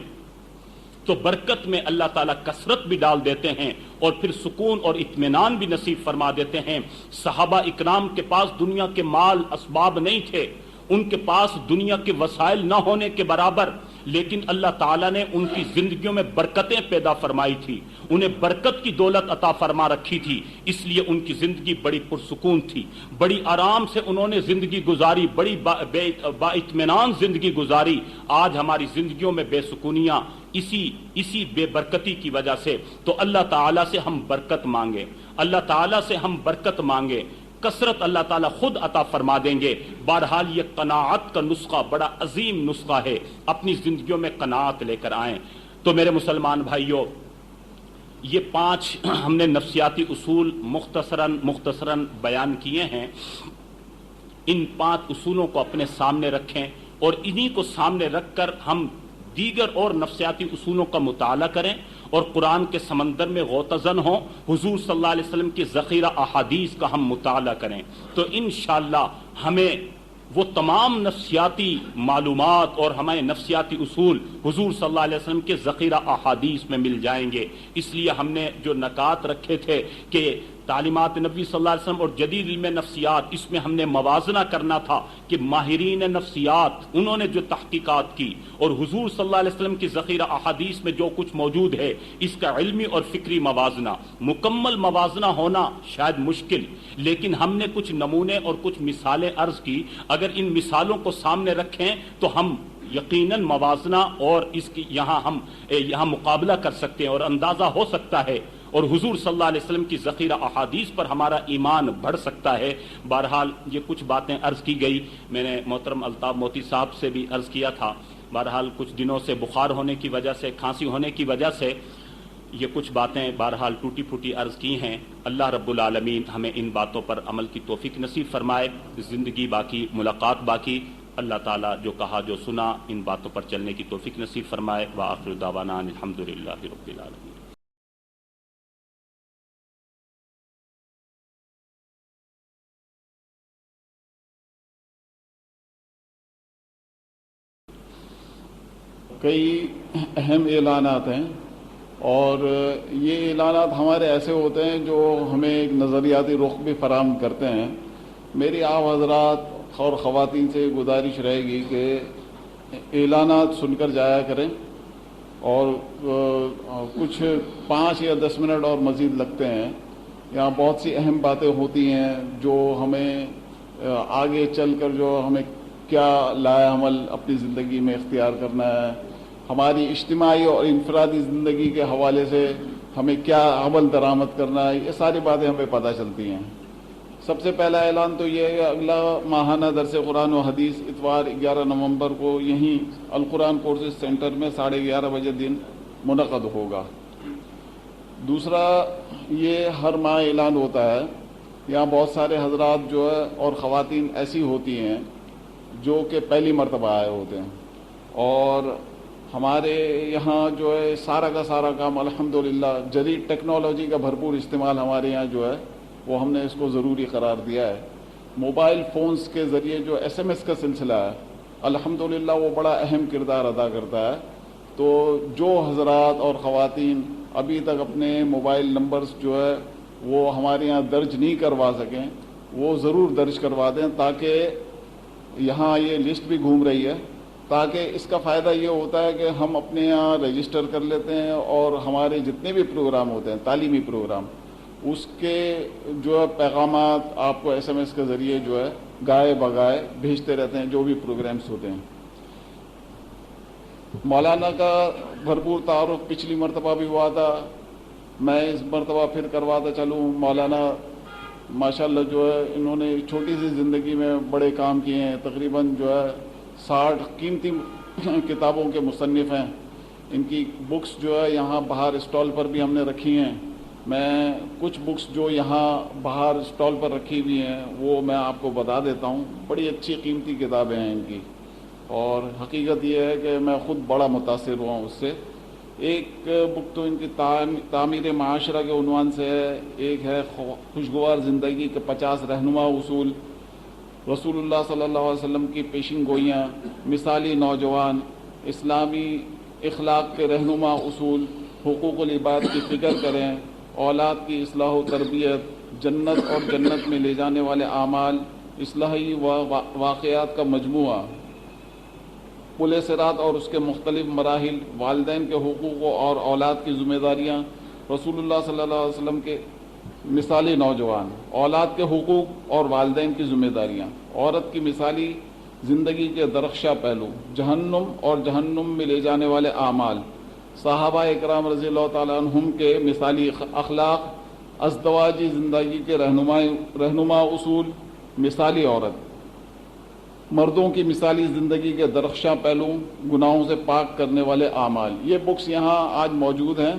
C: تو برکت میں اللہ تعالیٰ کثرت بھی ڈال دیتے ہیں اور پھر سکون اور اطمینان بھی نصیب فرما دیتے ہیں۔ صحابہ اکرام کے پاس دنیا کے مال اسباب نہیں تھے، ان کے پاس دنیا کے وسائل نہ ہونے کے برابر، لیکن اللہ تعالیٰ نے ان کی زندگیوں میں برکتیں پیدا فرمائی تھی، انہیں برکت کی دولت عطا فرما رکھی تھی، اس لیے ان کی زندگی بڑی پرسکون تھی، بڑی آرام سے انہوں نے زندگی گزاری، بڑی با اطمینان زندگی گزاری۔ آج ہماری زندگیوں میں بے سکونیاں اسی بے برکتی کی وجہ سے۔ تو اللہ تعالیٰ سے ہم برکت مانگیں، اللہ تعالیٰ سے ہم برکت مانگیں، کثرت اللہ تعالیٰ خود عطا فرما دیں گے۔ بہرحال یہ قناعت کا نسخہ بڑا عظیم نسخہ ہے، اپنی زندگیوں میں قناعت لے کر آئیں۔ تو میرے مسلمان بھائیوں، یہ 5 ہم نے نفسیاتی اصول مختصراً بیان کیے ہیں۔ ان 5 اصولوں کو اپنے سامنے رکھیں اور انہی کو سامنے رکھ کر ہم دیگر اور نفسیاتی اصولوں کا مطالعہ کریں اور قرآن کے سمندر میں غوطہ-زن ہوں، حضور صلی اللہ علیہ وسلم کی ذخیرہ احادیث کا ہم مطالعہ کریں، تو انشاءاللہ ہمیں وہ تمام نفسیاتی معلومات اور ہمیں نفسیاتی اصول حضور صلی اللہ علیہ وسلم کے ذخیرہ احادیث میں مل جائیں گے. اس لیے ہم نے جو نکات رکھے تھے کہ تعلیمات نبی صلی اللہ علیہ وسلم اور جدید علم نفسیات، اس میں ہم نے موازنہ کرنا تھا کہ ماہرین نفسیات انہوں نے جو تحقیقات کی اور حضور صلی اللہ علیہ وسلم کی ذخیرہ احادیث میں جو کچھ موجود ہے، اس کا علمی اور فکری موازنہ، مکمل موازنہ ہونا شاید مشکل، لیکن ہم نے کچھ نمونے اور کچھ مثالیں عرض کی. اگر ان مثالوں کو سامنے رکھیں تو ہم یقیناً موازنہ اور اس کی یہاں مقابلہ کر سکتے ہیں اور اندازہ ہو سکتا ہے، اور حضور صلی اللہ علیہ وسلم کی ذخیرہ احادیث پر ہمارا ایمان بڑھ سکتا ہے. بہرحال یہ کچھ باتیں عرض کی گئی. میں نے محترم الطاف موتی صاحب سے بھی عرض کیا تھا. بہرحال کچھ دنوں سے بخار ہونے کی وجہ سے، کھانسی ہونے کی وجہ سے یہ کچھ باتیں بہرحال ٹوٹی پھوٹی عرض کی ہیں. اللہ رب العالمین ہمیں ان باتوں پر عمل کی توفیق نصیب فرمائے. زندگی باقی، ملاقات باقی. اللہ تعالیٰ جو کہا جو سنا ان باتوں پر چلنے کی توفیق نصیب فرمائے. وآخر دعوانا ان الحمدللہ رب العالمین.
A: کئی اہم اعلانات ہیں، اور یہ اعلانات ہمارے ایسے ہوتے ہیں جو ہمیں ایک نظریاتی رخ بھی فراہم کرتے ہیں. میری آپ حضرات اور خواتین سے گزارش رہے گی کہ اعلانات سن کر جایا کریں، اور کچھ 5 یا 10 منٹ اور مزید لگتے ہیں. یہاں بہت سی اہم باتیں ہوتی ہیں جو ہمیں آگے چل کر جو ہمیں کیا لائے عمل اپنی زندگی میں اختیار کرنا ہے، ہماری اجتماعی اور انفرادی زندگی کے حوالے سے ہمیں کیا عمل درآمد کرنا ہے، یہ ساری باتیں ہمیں پتہ چلتی ہیں. سب سے پہلا اعلان تو یہ ہے کہ اگلا ماہانہ درس قرآن و حدیث اتوار 11 نومبر کو یہیں القرآن کورسز سینٹر میں 11:30 بجے دن منعقد ہوگا. دوسرا، یہ ہر ماہ اعلان ہوتا ہے. یہاں بہت سارے حضرات جو ہے اور خواتین ایسی ہوتی ہیں جو کہ پہلی مرتبہ آئے ہوتے ہیں، اور ہمارے یہاں جو ہے سارا کا سارا کام الحمدللہ جدید ٹیکنالوجی کا بھرپور استعمال ہمارے یہاں جو ہے وہ ہم نے اس کو ضروری قرار دیا ہے. موبائل فونز کے ذریعے جو SMS کا سلسلہ ہے الحمدللہ وہ بڑا اہم کردار ادا کرتا ہے. تو جو حضرات اور خواتین ابھی تک اپنے موبائل نمبرز جو ہے وہ ہمارے یہاں درج نہیں کروا سکیں، وہ ضرور درج کروا دیں، تاکہ یہاں یہ لسٹ بھی گھوم رہی ہے، تاکہ اس کا فائدہ یہ ہوتا ہے کہ ہم اپنے یہاں رجسٹر کر لیتے ہیں، اور ہمارے جتنے بھی پروگرام ہوتے ہیں تعلیمی پروگرام، اس کے جو ہے پیغامات آپ کو SMS کے ذریعے جو ہے گائے بگائے بھیجتے رہتے ہیں جو بھی پروگرامز ہوتے ہیں. مولانا کا بھرپور تعارف پچھلی مرتبہ بھی ہوا تھا، میں اس مرتبہ پھر کرواتا چلوں. مولانا ماشاءاللہ جو ہے انہوں نے چھوٹی سی زندگی میں بڑے کام کیے ہیں. تقریباً جو ہے 60 قیمتی کتابوں کے مصنف ہیں. ان کی بکس جو ہے یہاں باہر اسٹال پر بھی ہم نے رکھی ہیں. میں کچھ بکس جو یہاں باہر اسٹال پر رکھی ہوئی ہیں وہ میں آپ کو بتا دیتا ہوں. بڑی اچھی قیمتی کتابیں ہیں ان کی، اور حقیقت یہ ہے کہ میں خود بڑا متاثر ہوا ہوں اس سے. ایک بک تو ان کی تعمیر معاشرہ کے عنوان سے ہے، ایک ہے خوشگوار زندگی کے 50 رہنما اصول، رسول اللہ صلی اللہ علیہ وسلم کی پیشین گوئیاں، مثالی نوجوان، اسلامی اخلاق کے رہنما اصول، حقوق العباد کی فکر کریں، اولاد کی اصلاح و تربیت، جنت اور جنت میں لے جانے والے اعمال، اصلاحی واقعات کا مجموعہ، پل صراط اور اس کے مختلف مراحل، والدین کے حقوق اور اولاد کی ذمہ داریاں، رسول اللہ صلی اللہ علیہ وسلم کے مثالی نوجوان، اولاد کے حقوق اور والدین کی ذمہ داریاں، عورت کی مثالی زندگی کے درخشاں پہلو، جہنم اور جہنم میں لے جانے والے اعمال، صحابہ اکرام رضی اللہ تعالیٰ عنہم کے مثالی اخلاق، ازدواجی زندگی کے رہنما اصول، مثالی عورت، مردوں کی مثالی زندگی کے درخشاں پہلو، گناہوں سے پاک کرنے والے اعمال. یہ بکس یہاں آج موجود ہیں،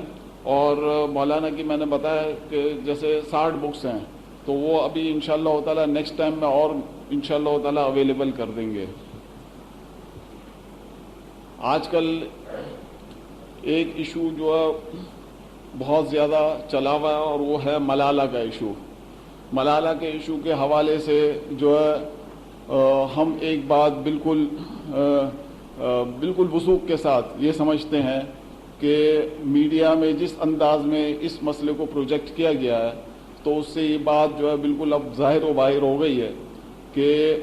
A: اور مولانا کی میں نے بتایا کہ جیسے 60 بکس ہیں، تو وہ ابھی انشاءاللہ تعالیٰ نیکسٹ ٹائم میں اور انشاءاللہ تعالیٰ اویلیبل کر دیں گے. آج کل ایک ایشو جو ہے بہت زیادہ چلا ہوا ہے، اور وہ ہے ملالہ کا ایشو. ملالہ کے ایشو کے حوالے سے جو ہے ہم ایک بات بالکل وثوق کے ساتھ یہ سمجھتے ہیں کہ میڈیا میں جس انداز میں اس مسئلے کو پروجیکٹ کیا گیا ہے تو اس سے یہ بات جو ہے بالکل اب ظاہر و باہر ہو گئی ہے کہ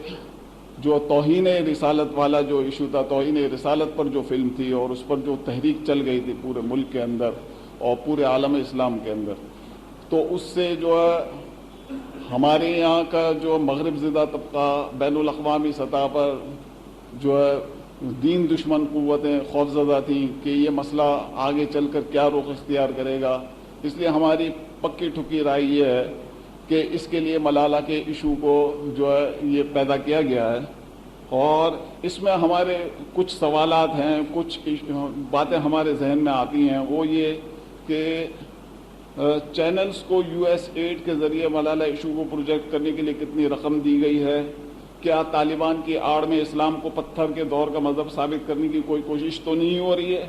A: جو توہین رسالت والا جو ایشو تھا، توہین رسالت پر جو فلم تھی اور اس پر جو تحریک چل گئی تھی پورے ملک کے اندر اور پورے عالم اسلام کے اندر، تو اس سے جو ہے ہمارے یہاں کا جو مغرب زدہ طبقہ بین الاقوامی سطح پر جو ہے دین دشمن قوتیں خوفزدہ تھیں کہ یہ مسئلہ آگے چل کر کیا رخ اختیار کرے گا. اس لیے ہماری پکی ٹھکی رائے یہ ہے کہ اس کے لیے ملالہ کے ایشو کو جو ہے یہ پیدا کیا گیا ہے، اور اس میں ہمارے کچھ سوالات ہیں، کچھ باتیں ہمارے ذہن میں آتی ہیں. وہ یہ کہ چینلز کو USAID کے ذریعے ملالہ ایشو کو پروجیکٹ کرنے کے لیے کتنی رقم دی گئی ہے؟ کیا طالبان کی آڑ میں اسلام کو پتھر کے دور کا مذہب ثابت کرنے کی کوئی کوشش تو نہیں ہو رہی ہے؟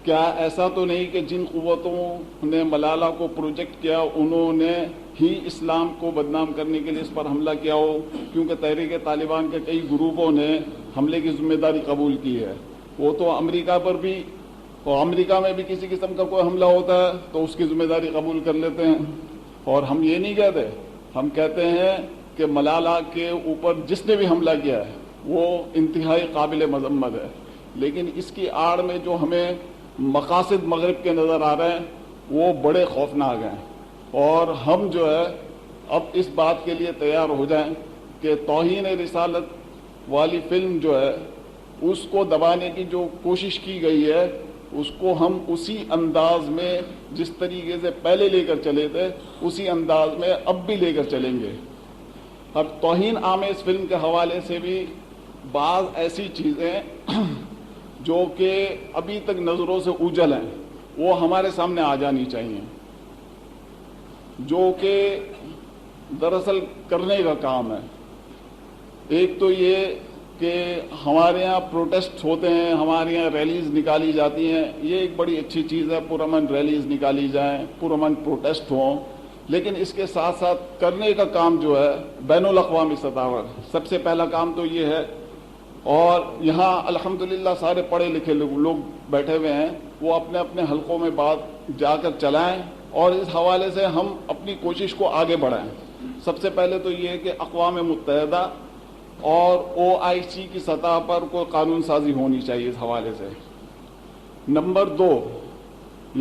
A: کیا ایسا تو نہیں کہ جن قوتوں نے ملالہ کو پروجیکٹ کیا انہوں نے ہی اسلام کو بدنام کرنے کے لیے اس پر حملہ کیا ہو؟ کیونکہ تحریک طالبان کے کئی گروپوں نے حملے کی ذمہ داری قبول کی ہے. وہ تو امریکہ پر بھی، اور امریکہ میں بھی کسی قسم کا کوئی حملہ ہوتا ہے تو اس کی ذمہ داری قبول کر لیتے ہیں. اور ہم یہ نہیں کہتے، ہم کہتے ہیں کہ ملالہ کے اوپر جس نے بھی حملہ کیا ہے وہ انتہائی قابل مذمت ہے، لیکن اس کی آڑ میں جو ہمیں مقاصد مغرب کے نظر آ رہے ہیں وہ بڑے خوفناک ہیں. اور ہم جو ہے اب اس بات کے لیے تیار ہو جائیں کہ توہین رسالت والی فلم جو ہے اس کو دبانے کی جو کوشش کی گئی ہے اس کو ہم اسی انداز میں جس طریقے سے پہلے لے کر چلے تھے اسی انداز میں اب بھی لے کر چلیں گے. اب توہین آمیز فلم کے حوالے سے بھی بعض ایسی چیزیں جو کہ ابھی تک نظروں سے اوجھل ہیں وہ ہمارے سامنے آ جانی چاہیے، جو کہ دراصل کرنے کا کام ہے. ایک تو یہ کہ ہمارے یہاں پروٹیسٹ ہوتے ہیں، ہمارے یہاں ریلیز نکالی جاتی ہیں، یہ ایک بڑی اچھی چیز ہے، پرامن ریلیز نکالی جائیں، پرامن پروٹیسٹ ہوں، لیکن اس کے ساتھ ساتھ کرنے کا کام جو ہے بین الاقوامی سطح پر سب سے پہلا کام تو یہ ہے. اور یہاں الحمدللہ سارے پڑھے لکھے لوگ بیٹھے ہوئے ہیں، وہ اپنے اپنے حلقوں میں بات جا کر چلائیں اور اس حوالے سے ہم اپنی کوشش کو آگے بڑھائیں. سب سے پہلے تو یہ کہ اقوام متحدہ اور OIC کی سطح پر کوئی قانون سازی ہونی چاہیے اس حوالے سے. نمبر 2،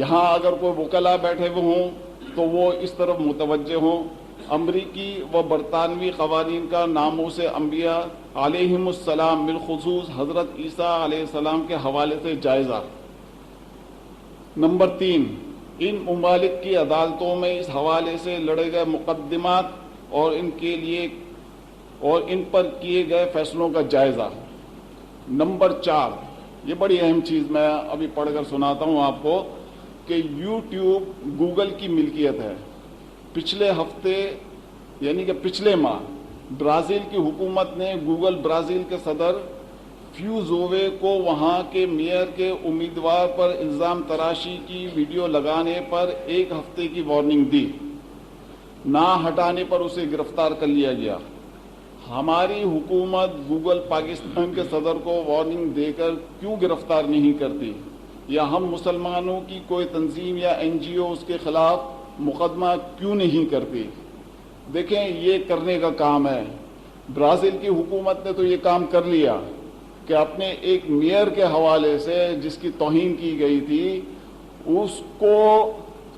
A: یہاں اگر کوئی وکلاء بیٹھے ہوئے ہوں تو وہ اس طرف متوجہ ہوں، امریکی و برطانوی قوانین کا ناموس انبیاء علیہم السلام بالخصوص حضرت عیسیٰ علیہ السلام کے حوالے سے جائزہ. نمبر 3، ان ممالک کی عدالتوں میں اس حوالے سے لڑے گئے مقدمات اور ان پر کیے گئے فیصلوں کا جائزہ. نمبر 4، یہ بڑی اہم چیز میں ابھی پڑھ کر سناتا ہوں آپ کو کہ YouTube گوگل کی ملکیت ہے. پچھلے ہفتے یعنی کہ پچھلے ماہ برازیل کی حکومت نے گوگل برازیل کے صدر فیوزووے کو وہاں کے میئر کے امیدوار پر الزام تراشی کی ویڈیو لگانے پر 1 ہفتے کی وارننگ دی. نہ ہٹانے پر اسے گرفتار کر لیا گیا. ہماری حکومت گوگل پاکستان کے صدر کو وارننگ دے کر کیوں گرفتار نہیں کرتی؟ یا ہم مسلمانوں کی کوئی تنظیم یا NGO اس کے خلاف مقدمہ کیوں نہیں کرتی؟ دیکھیں، یہ کرنے کا کام ہے. برازیل کی حکومت نے تو یہ کام کر لیا کہ اپنے ایک میئر کے حوالے سے جس کی توہین کی گئی تھی اس کو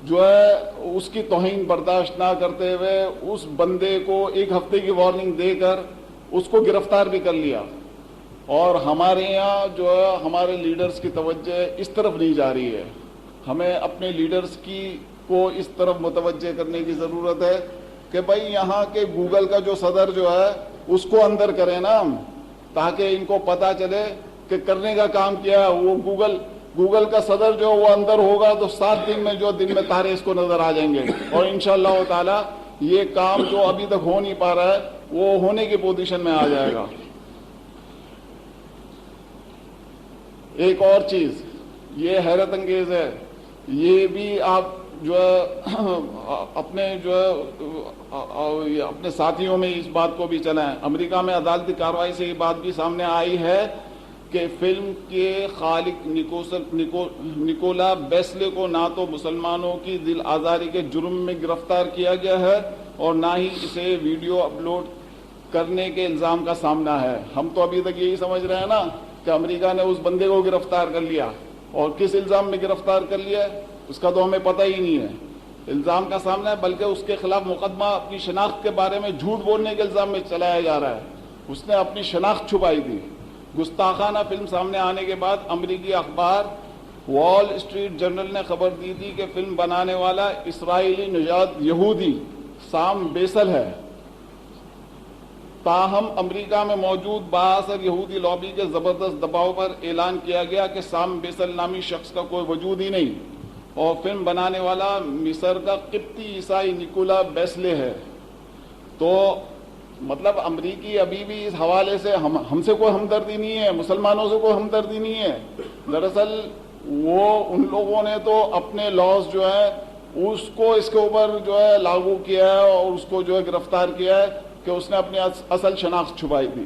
A: جو ہے اس کی توہین برداشت نہ کرتے ہوئے اس بندے کو 1 ہفتے کی وارننگ دے کر اس کو گرفتار بھی کر لیا. اور ہمارے یہاں جو ہے ہمارے لیڈرز کی توجہ اس طرف نہیں جا رہی ہے. ہمیں اپنے لیڈرز کو اس طرف متوجہ کرنے کی ضرورت ہے کہ بھائی یہاں کے گوگل کا جو صدر جو ہے اس کو اندر کریں نا، تاکہ ان کو پتہ چلے کہ کرنے کا کام کیا ہے. وہ گوگل کا صدر جو وہ اندر ہوگا تو 7 دن میں جو دن میں تارے اس کو نظر آ جائیں گے، اور انشاءاللہ تعالی یہ کام جو ابھی تک ہو نہیں پا رہا ہے وہ ہونے کی پوزیشن میں آ جائے گا. ایک اور چیز یہ حیرت انگیز ہے، یہ بھی آپ جو ہے اپنے ساتھیوں میں اس بات کو بھی چلائیں. امریکہ میں عدالتی کارروائی سے یہ بات بھی سامنے آئی ہے کہ فلم کے خالق نکولا بیسلے کو نہ تو مسلمانوں کی دل آزاری کے جرم میں گرفتار کیا گیا ہے اور نہ ہی اسے ویڈیو اپلوڈ کرنے کے الزام کا سامنا ہے. ہم تو ابھی تک یہی سمجھ رہے ہیں نا کہ امریکہ نے اس بندے کو گرفتار کر لیا, اور کس الزام میں گرفتار کر لیا ہے اس کا تو ہمیں پتہ ہی نہیں ہے. الزام کا سامنا ہے, بلکہ اس کے خلاف مقدمہ اپنی شناخت کے بارے میں جھوٹ بولنے کے الزام میں چلایا جا رہا ہے. اس نے اپنی شناخت چھپائی تھی. گستاخانہ فلم سامنے آنے کے بعد امریکی اخبار وال اسٹریٹ جرنل نے خبر دی تھی کہ فلم بنانے والا اسرائیلی نژاد یہودی سام بیسل ہے. تاہم امریکہ میں موجود بااثر یہودی لابی کے زبردست دباؤ پر اعلان کیا گیا کہ سام بیسل نامی شخص کا کوئی وجود ہی نہیں, اور فلم بنانے والا مصر کا قبطی عیسائی نکولا بیسلے ہے. تو مطلب امریکی ابھی بھی اس حوالے سے ہم سے کوئی ہمدردی نہیں ہے, مسلمانوں سے کوئی ہمدردی نہیں ہے. دراصل وہ ان لوگوں نے تو اپنے لاز جو ہے اس کو اس کے اوپر جو ہے لاگو کیا ہے اور اس کو جو ہے گرفتار کیا ہے کہ اس نے اپنی اصل شناخت چھپائی تھی.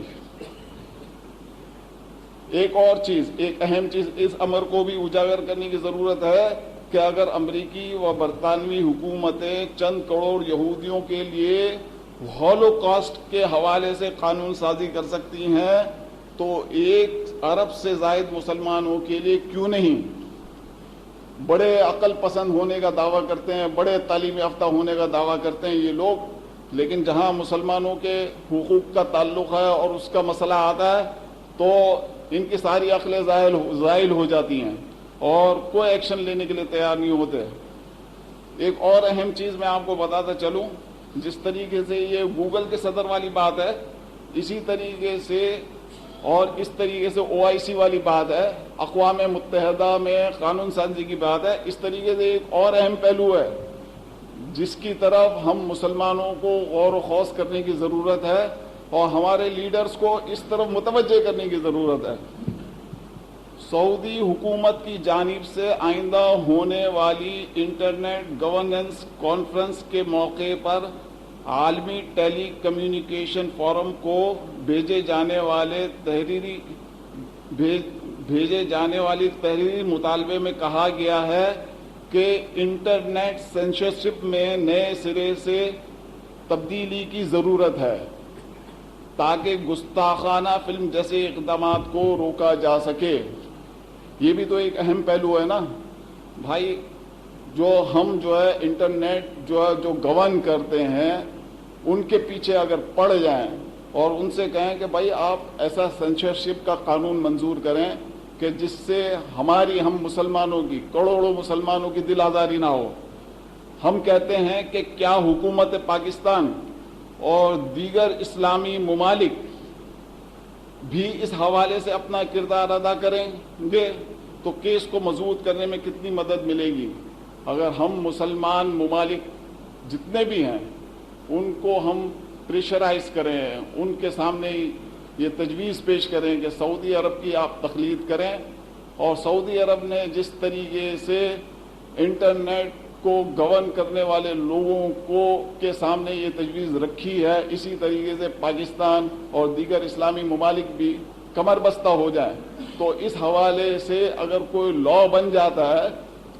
A: ایک اور چیز, ایک اہم چیز اس امر کو بھی اجاگر کرنے کی ضرورت ہے کہ اگر امریکی و برطانوی حکومتیں چند کروڑ یہودیوں کے لیے ہولوکاسٹ کے حوالے سے قانون سازی کر سکتی ہیں تو 1 ارب سے زائد مسلمانوں کے لیے کیوں نہیں؟ بڑے عقل پسند ہونے کا دعویٰ کرتے ہیں, بڑے تعلیم یافتہ ہونے کا دعویٰ کرتے ہیں یہ لوگ, لیکن جہاں مسلمانوں کے حقوق کا تعلق ہے اور اس کا مسئلہ آتا ہے تو ان کی ساری عقلیں زائل ہو جاتی ہیں اور کوئی ایکشن لینے کے لیے تیار نہیں ہوتے. ایک اور اہم چیز میں آپ کو بتاتا چلوں, جس طریقے سے یہ گوگل کے صدر والی بات ہے, اسی طریقے سے اور اس طریقے سے OIC والی بات ہے, اقوام متحدہ میں قانون سازی کی بات ہے, اس طریقے سے ایک اور اہم پہلو ہے جس کی طرف ہم مسلمانوں کو غور و خوض کرنے کی ضرورت ہے اور ہمارے لیڈرز کو اس طرف متوجہ کرنے کی ضرورت ہے. سعودی حکومت کی جانب سے آئندہ ہونے والی انٹرنیٹ گورننس کانفرنس کے موقع پر عالمی ٹیلی کمیونیکیشن فورم کو بھیجے جانے والی تحریری مطالبے میں کہا گیا ہے کہ انٹرنیٹ سینسرشپ میں نئے سرے سے تبدیلی کی ضرورت ہے تاکہ گستاخانہ فلم جیسے اقدامات کو روکا جا سکے. یہ بھی تو ایک اہم پہلو ہے نا بھائی. جو ہم جو ہے انٹرنیٹ جو گورن کرتے ہیں ان کے پیچھے اگر پڑ جائیں اور ان سے کہیں کہ بھائی آپ ایسا سینسرشپ کا قانون منظور کریں کہ جس سے ہم مسلمانوں کی, کروڑوں مسلمانوں کی دل آزاری نہ ہو. ہم کہتے ہیں کہ کیا حکومت پاکستان اور دیگر اسلامی ممالک بھی اس حوالے سے اپنا کردار ادا کریں گے تو کیس کو مضبوط کرنے میں کتنی مدد ملے گی. اگر ہم مسلمان ممالک جتنے بھی ہیں ان کو ہم پریشرائز کریں, ان کے سامنے یہ تجویز پیش کریں کہ سعودی عرب کی آپ تقلید کریں, اور سعودی عرب نے جس طریقے سے انٹرنیٹ کو گورن کرنے والے لوگوں کے سامنے یہ تجویز رکھی ہے, اسی طریقے سے پاکستان اور دیگر اسلامی ممالک بھی کمر بستہ ہو جائیں. تو اس حوالے سے اگر کوئی لا بن جاتا ہے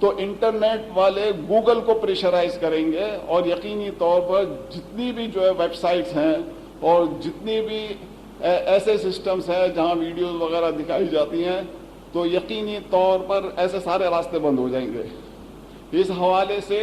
A: تو انٹرنیٹ والے گوگل کو پریشرائز کریں گے, اور یقینی طور پر جتنی بھی جو ہے ویب سائٹس ہیں اور جتنی بھی ایسے سسٹمز ہیں جہاں ویڈیوز وغیرہ دکھائی جاتی ہیں تو یقینی طور پر ایسے سارے راستے بند ہو جائیں گے. اس حوالے سے